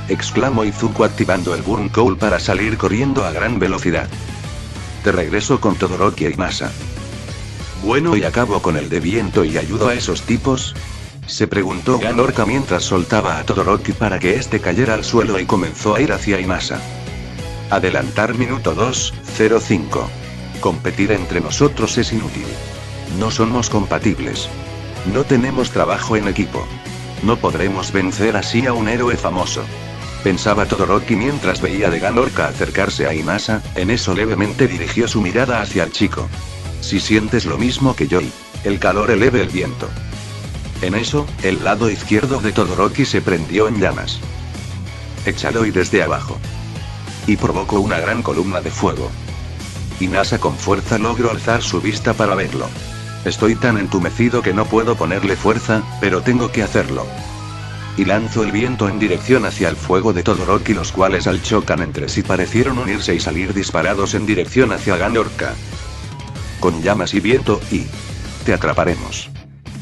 Exclamó Izuku activando el Burn Cowl para salir corriendo a gran velocidad. Te regreso con Todoroki e Inasa. Bueno, ¿y acabo con el de viento y ayudo a esos tipos? Se preguntó Gran Orca mientras soltaba a Todoroki para que este cayera al suelo y comenzó a ir hacia Inasa. Adelantar minuto 2:05. Competir entre nosotros es inútil. No somos compatibles. No tenemos trabajo en equipo. No podremos vencer así a un héroe famoso. Pensaba Todoroki mientras veía de Gran Orca acercarse a Inasa, en eso levemente dirigió su mirada hacia el chico. Si sientes lo mismo que yo y el calor eleve el viento. En eso, el lado izquierdo de Todoroki se prendió en llamas. Échalo y desde abajo. Y provocó una gran columna de fuego. Inasa con fuerza logró alzar su vista para verlo. Estoy tan entumecido que no puedo ponerle fuerza, pero tengo que hacerlo. Y lanzó el viento en dirección hacia el fuego de Todoroki, los cuales al chocan entre sí parecieron unirse y salir disparados en dirección hacia Gran Orca. Con llamas y viento y... te atraparemos.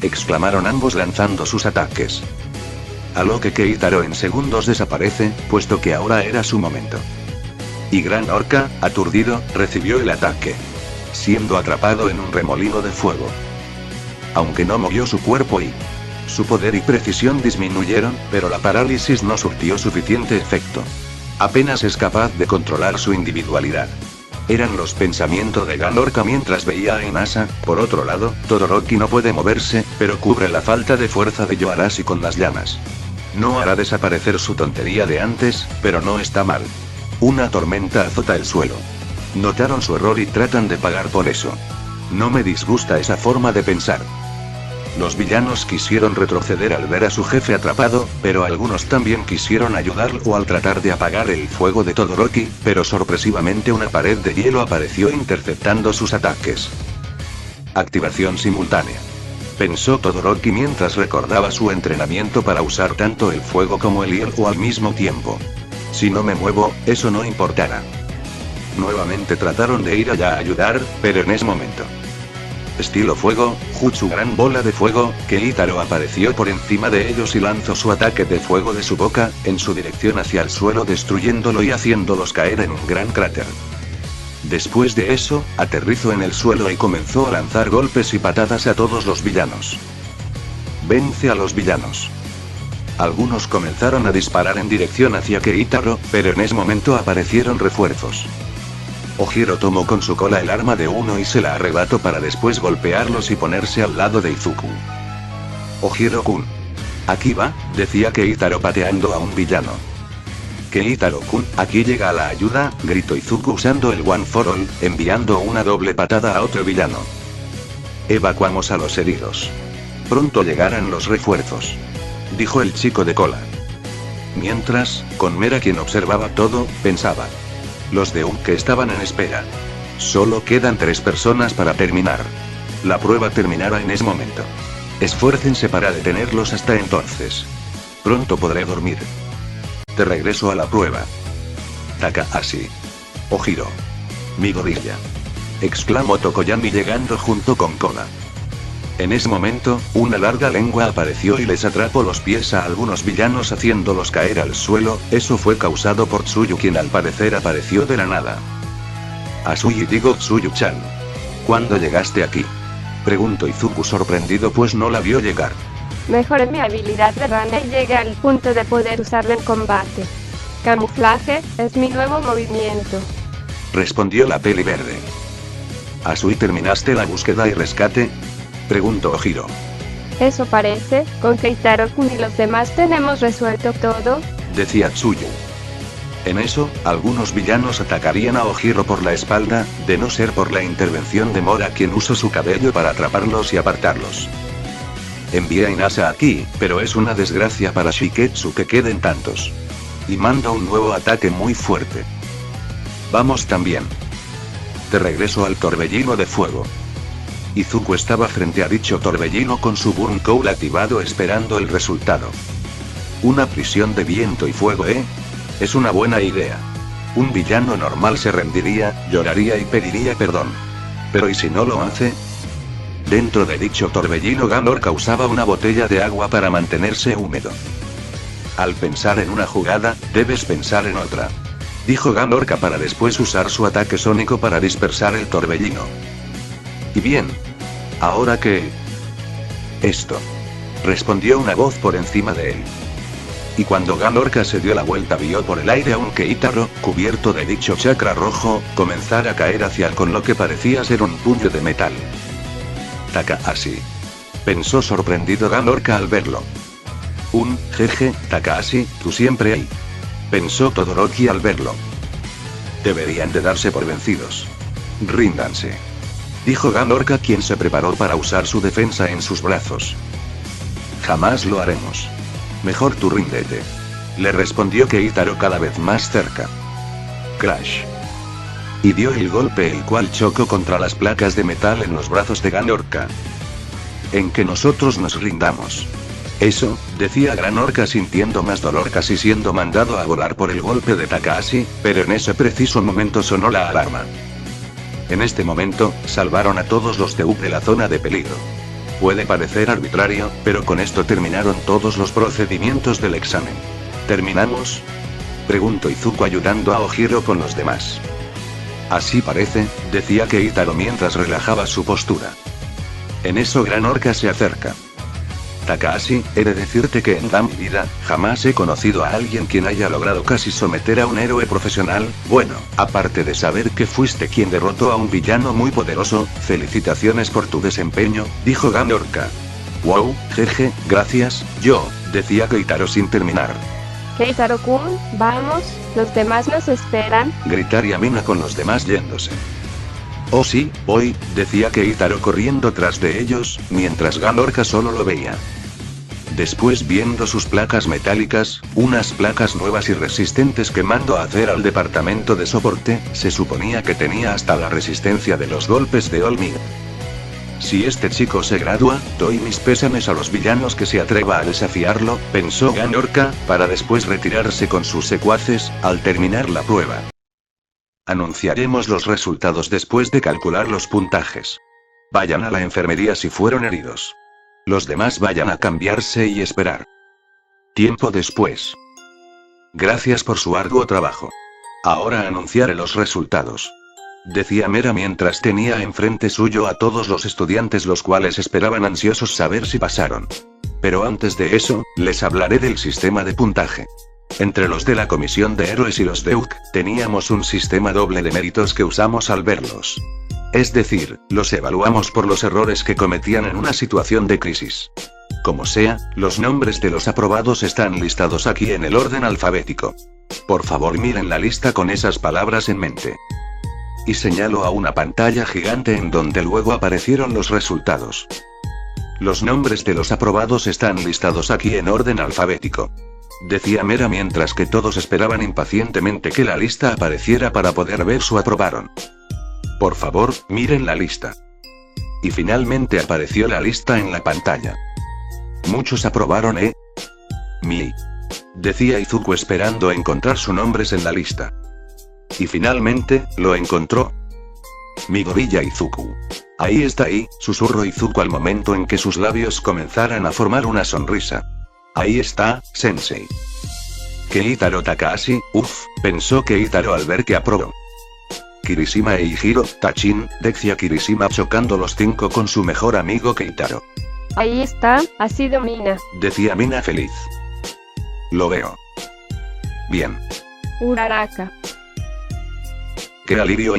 Exclamaron ambos lanzando sus ataques. a lo que Keitaro en segundos desaparece, puesto que ahora era su momento. Y Gran Orca, aturdido, recibió el ataque, siendo atrapado en un remolino de fuego. Aunque no movió su cuerpo y su poder y precisión disminuyeron, pero la parálisis no surtió suficiente efecto. Apenas es capaz de controlar su individualidad. Eran los pensamientos de Gran Orca mientras veía a Inasa. Por otro lado, Todoroki no puede moverse, pero cubre la falta de fuerza de Yoarashi con las llamas. No hará desaparecer su tontería de antes, pero no está mal. Una tormenta azota el suelo. Notaron su error y tratan de pagar por eso. No me disgusta esa forma de pensar. Los villanos quisieron retroceder al ver a su jefe atrapado, pero algunos también quisieron ayudarlo al tratar de apagar el fuego de Todoroki, pero sorpresivamente una pared de hielo apareció interceptando sus ataques. Activación simultánea, pensó Todoroki mientras recordaba su entrenamiento para usar tanto el fuego como el hielo al mismo tiempo. Si no me muevo, eso no importará. Nuevamente trataron de ir allá a ayudar, pero en ese momento. Estilo fuego, Jutsu gran bola de fuego, Keitaro apareció por encima de ellos y lanzó su ataque de fuego de su boca, en su dirección hacia el suelo destruyéndolo y haciéndolos caer en un gran cráter. Después de eso, aterrizó en el suelo y comenzó a lanzar golpes y patadas a todos los villanos. Vence a los villanos. Algunos comenzaron a disparar en dirección hacia Keitaro, pero en ese momento aparecieron refuerzos. Ojiro tomó con su cola el arma de uno y se la arrebató para después golpearlos y ponerse al lado de Izuku. Ojiro-kun. Aquí va, decía Keitaro pateando a un villano. Keitaro-kun, aquí llega a la ayuda, gritó Izuku usando el One for All, enviando una doble patada a otro villano. Evacuamos a los heridos. Pronto llegarán los refuerzos, dijo el chico de cola. Mientras, Conmera quien observaba todo, pensaba. Los de que estaban en espera. Solo quedan 3 personas para terminar. La prueba terminará en ese momento. Esfuércense para detenerlos hasta entonces. Pronto podré dormir. De regreso a la prueba. Takahashi. Ojiro. Mi gorilla, exclamó Tokoyami llegando junto con Koga. En ese momento, una larga lengua apareció y les atrapó los pies a algunos villanos haciéndolos caer al suelo. Eso fue causado por Tsuyu, quien al parecer apareció de la nada. Asui, digo Tsuyu-chan. ¿Cuándo llegaste aquí?, preguntó Izuku sorprendido pues no la vio llegar. Mejoré mi habilidad de rana y llegué al punto de poder usarla en combate. Camuflaje es mi nuevo movimiento, respondió la peli verde. Asui, ¿terminaste la búsqueda y rescate?, preguntó Ojiro. Eso parece. Con Keitaro-kun y los demás tenemos resuelto todo, decía Tsuyu. En eso, algunos villanos atacarían a Ojiro por la espalda, de no ser por la intervención de Mora, quien usó su cabello para atraparlos y apartarlos. Envié a Inasa aquí, pero es una desgracia para Shiketsu que queden tantos. Y manda un nuevo ataque muy fuerte. Vamos también. De regreso al torbellino de fuego. Izuku estaba frente a dicho torbellino con su Burn Cowl activado esperando el resultado. Una prisión de viento y fuego, es una buena idea. Un villano normal se rendiría, lloraría y pediría perdón. Pero ¿y si no lo hace? Dentro de dicho torbellino Gamor causaba una botella de agua para mantenerse húmedo. Al pensar en una jugada, debes pensar en otra, dijo Gamorca para después usar su ataque sónico para dispersar el torbellino. ¿Y bien? ¿Ahora qué? Esto, respondió una voz por encima de él. Y cuando Gamorca se dio la vuelta vio por el aire a un Keitaro, cubierto de dicho chakra rojo, comenzar a caer hacia él con lo que parecía ser un puño de metal. Takahashi, pensó sorprendido Gamorca al verlo. Jeje, Takahashi, tú siempre ahí, pensó Todoroki al verlo. Deberían de darse por vencidos. Ríndanse, dijo Gamorca, quien se preparó para usar su defensa en sus brazos. Jamás lo haremos. Mejor tú ríndete, le respondió Keitaro cada vez más cerca. Crash. Y dio el golpe el cual chocó contra las placas de metal en los brazos de Gamorca. En que nosotros nos rindamos. Eso, decía Gran Orca sintiendo más dolor casi siendo mandado a volar por el golpe de Takahashi, pero en ese preciso momento sonó la alarma. En este momento, salvaron a todos los de la zona de peligro. Puede parecer arbitrario, pero con esto terminaron todos los procedimientos del examen. ¿Terminamos?, preguntó Izuku ayudando a Ojiro con los demás. Así parece, decía Keitaro mientras relajaba su postura. En eso Gran Orca se acerca. Takahashi, he de decirte que en mi vida, jamás he conocido a alguien quien haya logrado casi someter a un héroe profesional. Bueno, aparte de saber que fuiste quien derrotó a un villano muy poderoso, felicitaciones por tu desempeño, dijo Gran Orca. Wow, jeje, gracias, decía Keitaro sin terminar. Keitaro-kun, vamos, los demás nos esperan. Gritaría Mina con los demás yéndose. Oh sí, voy, decía Keitaro corriendo tras de ellos, mientras Gran Orca solo lo veía. Después, viendo sus placas metálicas, unas placas nuevas y resistentes que mandó a hacer al departamento de soporte, se suponía que tenía hasta la resistencia de los golpes de All Might. Si este chico se gradúa, doy mis pésames a los villanos que se atreva a desafiarlo, pensó Gran Orca, para después retirarse con sus secuaces, al terminar la prueba. Anunciaremos los resultados después de calcular los puntajes. Vayan a la enfermería si fueron heridos. Los demás vayan a cambiarse y esperar. Tiempo después. Gracias por su arduo trabajo. Ahora anunciaré los resultados, decía Mera mientras tenía enfrente suyo a todos los estudiantes, los cuales esperaban ansiosos saber si pasaron. Pero antes de eso, les hablaré del sistema de puntaje. Entre los de la Comisión de Héroes y los de UK, teníamos un sistema doble de méritos que usamos al verlos. Es decir, los evaluamos por los errores que cometían en una situación de crisis. Como sea, los nombres de los aprobados están listados aquí en el orden alfabético. Por favor, miren la lista con esas palabras en mente. Y señaló a una pantalla gigante en donde luego aparecieron los resultados. Los nombres de los aprobados están listados aquí en orden alfabético, decía Mera mientras que todos esperaban impacientemente que la lista apareciera para poder ver su aprobaron. Por favor, miren la lista. Y finalmente apareció la lista en la pantalla. Muchos aprobaron, Mi, decía Izuku esperando encontrar sus nombres en la lista. Y finalmente, lo encontró. Mi gorilla Izuku. Ahí está, susurró Izuku al momento en que sus labios comenzaran a formar una sonrisa. Ahí está, sensei. Keitaro Takahashi, pensó Keitaro al ver que aprobó. Kirishima Eijiro, Tachin, decía Kirishima chocando los 5 con su mejor amigo Keitaro. Ahí está, ha sido Mina, decía Mina feliz. Lo veo. Bien. Uraraka. ¡Qué alivio!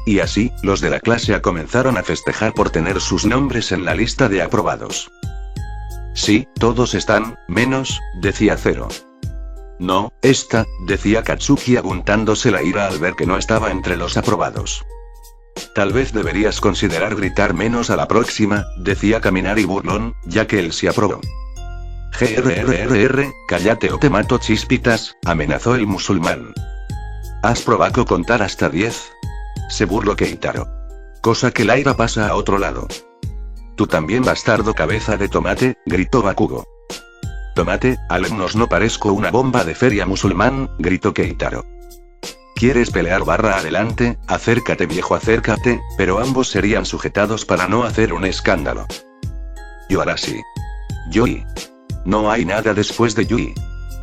Y así, los de la clase comenzaron a festejar por tener sus nombres en la lista de aprobados. Sí, todos están, menos, decía Zero. No, decía Katsuki aguntándose la ira al ver que no estaba entre los aprobados. Tal vez deberías considerar gritar menos a la próxima, decía Kaminari burlón, ya que él sí aprobó. Cállate o te mato, chispitas, amenazó el musulmán. ¿Has probado contar hasta 10? Se burló Keitaro. Cosa que la ira pasa a otro lado. Tú también, bastardo cabeza de tomate, gritó Bakugo. Tomate, alumnos, no parezco una bomba de feria musulmán, gritó Keitaro. ¿Quieres pelear? Adelante, acércate viejo, acércate, pero ambos serían sujetados para no hacer un escándalo. Y ahora sí. Yui. No hay nada después de Yui,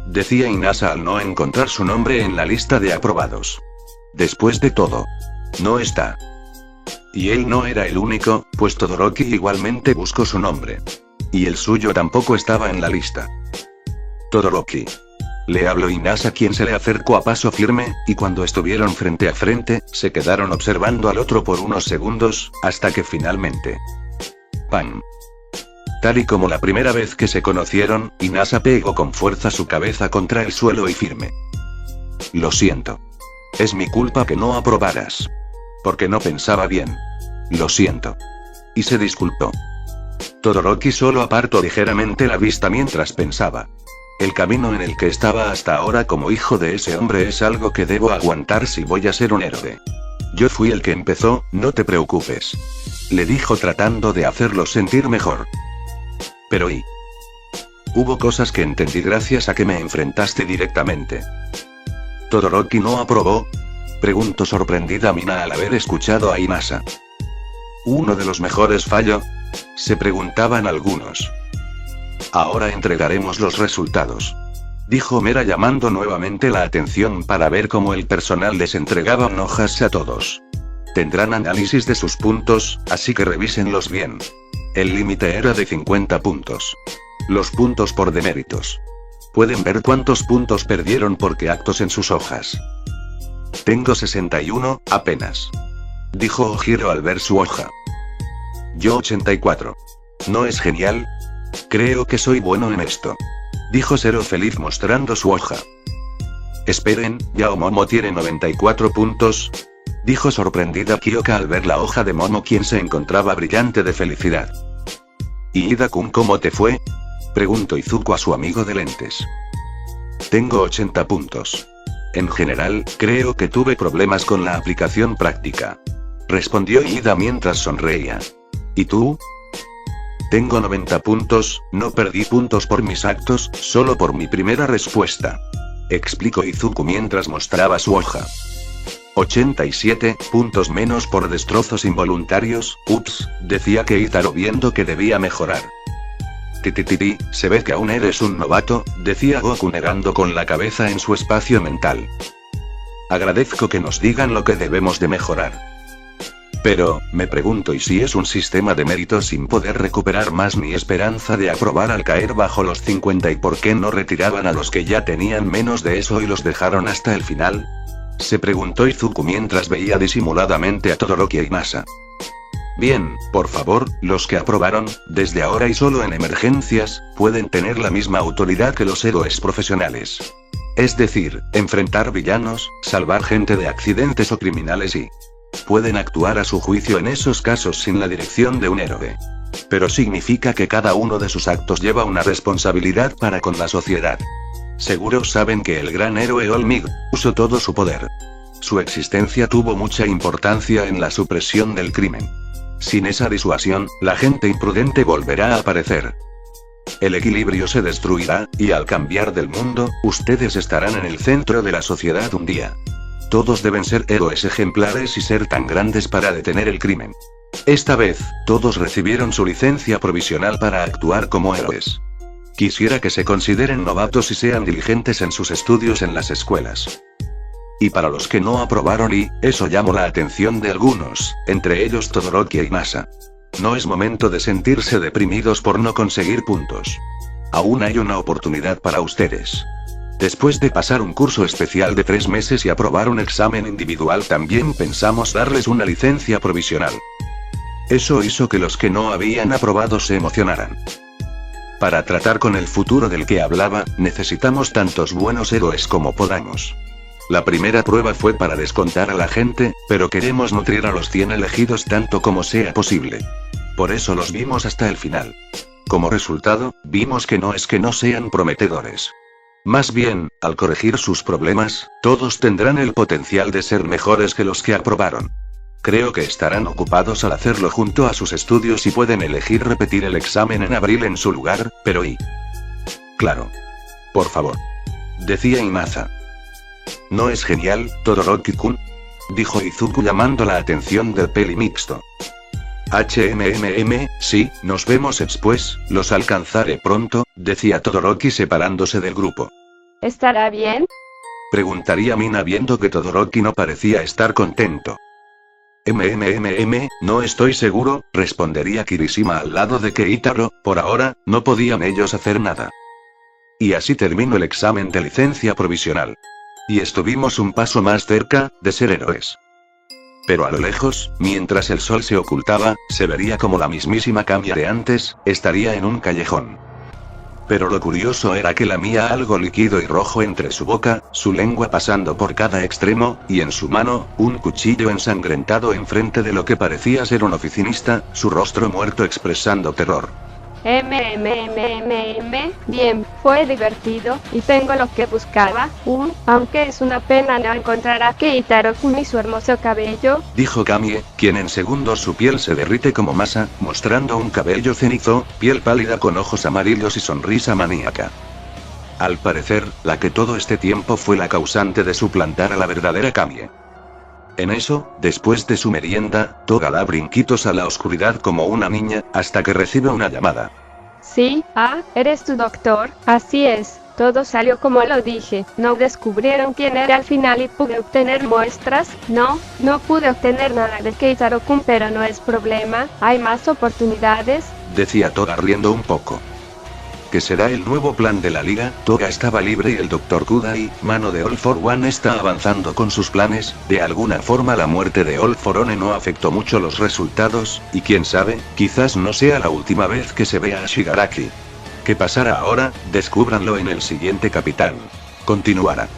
decía Inasa al no encontrar su nombre en la lista de aprobados. Después de todo, no está. Y él no era el único, pues Todoroki igualmente buscó su nombre. Y el suyo tampoco estaba en la lista. Todoroki. Le habló Inasa, quien se le acercó a paso firme, y cuando estuvieron frente a frente, se quedaron observando al otro por unos segundos, hasta que finalmente... ¡Pam! Tal y como la primera vez que se conocieron, Inasa pegó con fuerza su cabeza contra el suelo y firme. Lo siento. Es mi culpa que no aprobaras. Porque no pensaba bien. Lo siento. Y se disculpó. Todoroki solo apartó ligeramente la vista mientras pensaba. El camino en el que estaba hasta ahora como hijo de ese hombre es algo que debo aguantar si voy a ser un héroe. Yo fui el que empezó, no te preocupes. Le dijo tratando de hacerlo sentir mejor. Pero hubo cosas que entendí gracias a que me enfrentaste directamente. ¿Todoroki no aprobó? Preguntó sorprendida Mina al haber escuchado a Inasa. Uno de los mejores fallos, Se preguntaban algunos. Ahora entregaremos los resultados, dijo Mera llamando nuevamente la atención para ver cómo el personal les entregaba hojas a todos. Tendrán análisis de sus puntos, así que revísenlos bien. El límite era de 50 puntos. Los puntos por deméritos. Pueden ver cuántos puntos perdieron por qué actos en sus hojas. Tengo 61, apenas, dijo Ojiro al ver su hoja. Yo 84. ¿No es genial? Creo que soy bueno en esto, dijo Zero feliz mostrando su hoja. Esperen, Yao Momo tiene 94 puntos, dijo sorprendida Kyoka al ver la hoja de Momo, quien se encontraba brillante de felicidad. ¿Y Ida-kun cómo te fue?, preguntó Izuku a su amigo de lentes. Tengo 80 puntos. En general, creo que tuve problemas con la aplicación práctica, respondió Ida mientras sonreía. ¿Y tú? Tengo 90 puntos, no perdí puntos por mis actos, solo por mi primera respuesta, explicó Izuku mientras mostraba su hoja. 87 puntos menos por destrozos involuntarios, ups, decía Keitaro viendo que debía mejorar. Titititi, se ve que aún eres un novato, decía Goku negando con la cabeza en su espacio mental. Agradezco que nos digan lo que debemos de mejorar. Pero, me pregunto, ¿y si es un sistema de méritos sin poder recuperar más ni esperanza de aprobar al caer bajo los 50 y por qué no retiraban a los que ya tenían menos de eso y los dejaron hasta el final? Se preguntó Izuku mientras veía disimuladamente a Todoroki y Masa. Bien, por favor, los que aprobaron, desde ahora y solo en emergencias, pueden tener la misma autoridad que los héroes profesionales. Es decir, enfrentar villanos, salvar gente de accidentes o criminales y pueden actuar a su juicio en esos casos sin la dirección de un héroe. Pero significa que cada uno de sus actos lleva una responsabilidad para con la sociedad. Seguro saben que el gran héroe Olmig usó todo su poder. Su existencia tuvo mucha importancia en la supresión del crimen. Sin esa disuasión, la gente imprudente volverá a aparecer. El equilibrio se destruirá, y al cambiar del mundo, ustedes estarán en el centro de la sociedad un día. Todos deben ser héroes ejemplares y ser tan grandes para detener el crimen. Esta vez, todos recibieron su licencia provisional para actuar como héroes. Quisiera que se consideren novatos y sean diligentes en sus estudios en las escuelas. Y para los que no aprobaron y eso llamó la atención de algunos, entre ellos Todoroki y Masa. No es momento de sentirse deprimidos por no conseguir puntos. Aún hay una oportunidad para ustedes. Después de pasar un curso especial de 3 meses y aprobar un examen individual, también pensamos darles una licencia provisional. Eso hizo que los que no habían aprobado se emocionaran. Para tratar con el futuro del que hablaba, necesitamos tantos buenos héroes como podamos. La primera prueba fue para descontar a la gente, pero queremos nutrir a los 100 elegidos tanto como sea posible. Por eso los vimos hasta el final. Como resultado, vimos que no es que no sean prometedores. Más bien, al corregir sus problemas, todos tendrán el potencial de ser mejores que los que aprobaron. Creo que estarán ocupados al hacerlo junto a sus estudios y pueden elegir repetir el examen en abril en su lugar, pero y... Claro. Por favor. Decía Imasa. ¿No es genial, Todoroki-kun?, dijo Izuku llamando la atención del peli mixto. Sí, nos vemos después, los alcanzaré pronto, decía Todoroki separándose del grupo. ¿Estará bien?, preguntaría Mina viendo que Todoroki no parecía estar contento. No estoy seguro, respondería Kirishima al lado de Keitaro, por ahora, no podían ellos hacer nada. Y así terminó el examen de licencia provisional. Y estuvimos un paso más cerca, de ser héroes. Pero a lo lejos, mientras el sol se ocultaba, se vería como la mismísima Kamiya de antes, estaría en un callejón. Pero lo curioso era que lamía algo líquido y rojo entre su boca, su lengua pasando por cada extremo, y en su mano, un cuchillo ensangrentado enfrente de lo que parecía ser un oficinista, su rostro muerto expresando terror. Bien, fue divertido, y tengo lo que buscaba, aunque es una pena no encontrar a Keitaro-kun y su hermoso cabello, dijo Kamie, quien en segundos su piel se derrite como masa, mostrando un cabello cenizo, piel pálida con ojos amarillos y sonrisa maníaca. Al parecer, la que todo este tiempo fue la causante de suplantar a la verdadera Kamie. En eso, después de su merienda, Toga da brinquitos a la oscuridad como una niña, hasta que recibe una llamada. Sí, ¿eres tu doctor? Así es. Todo salió como lo dije. No descubrieron quién era al final y pude obtener muestras. No pude obtener nada de Keitaro-kun, pero no es problema. Hay más oportunidades. Decía Toga riendo un poco. ¿Qué será el nuevo plan de la liga? Toga estaba libre y el Dr. Kudai, mano de All for One, está avanzando con sus planes. De alguna forma la muerte de All for One no afectó mucho los resultados, y quién sabe, quizás no sea la última vez que se vea a Shigaraki. ¿Qué pasará ahora? Descúbranlo en el siguiente Capitán. Continuará.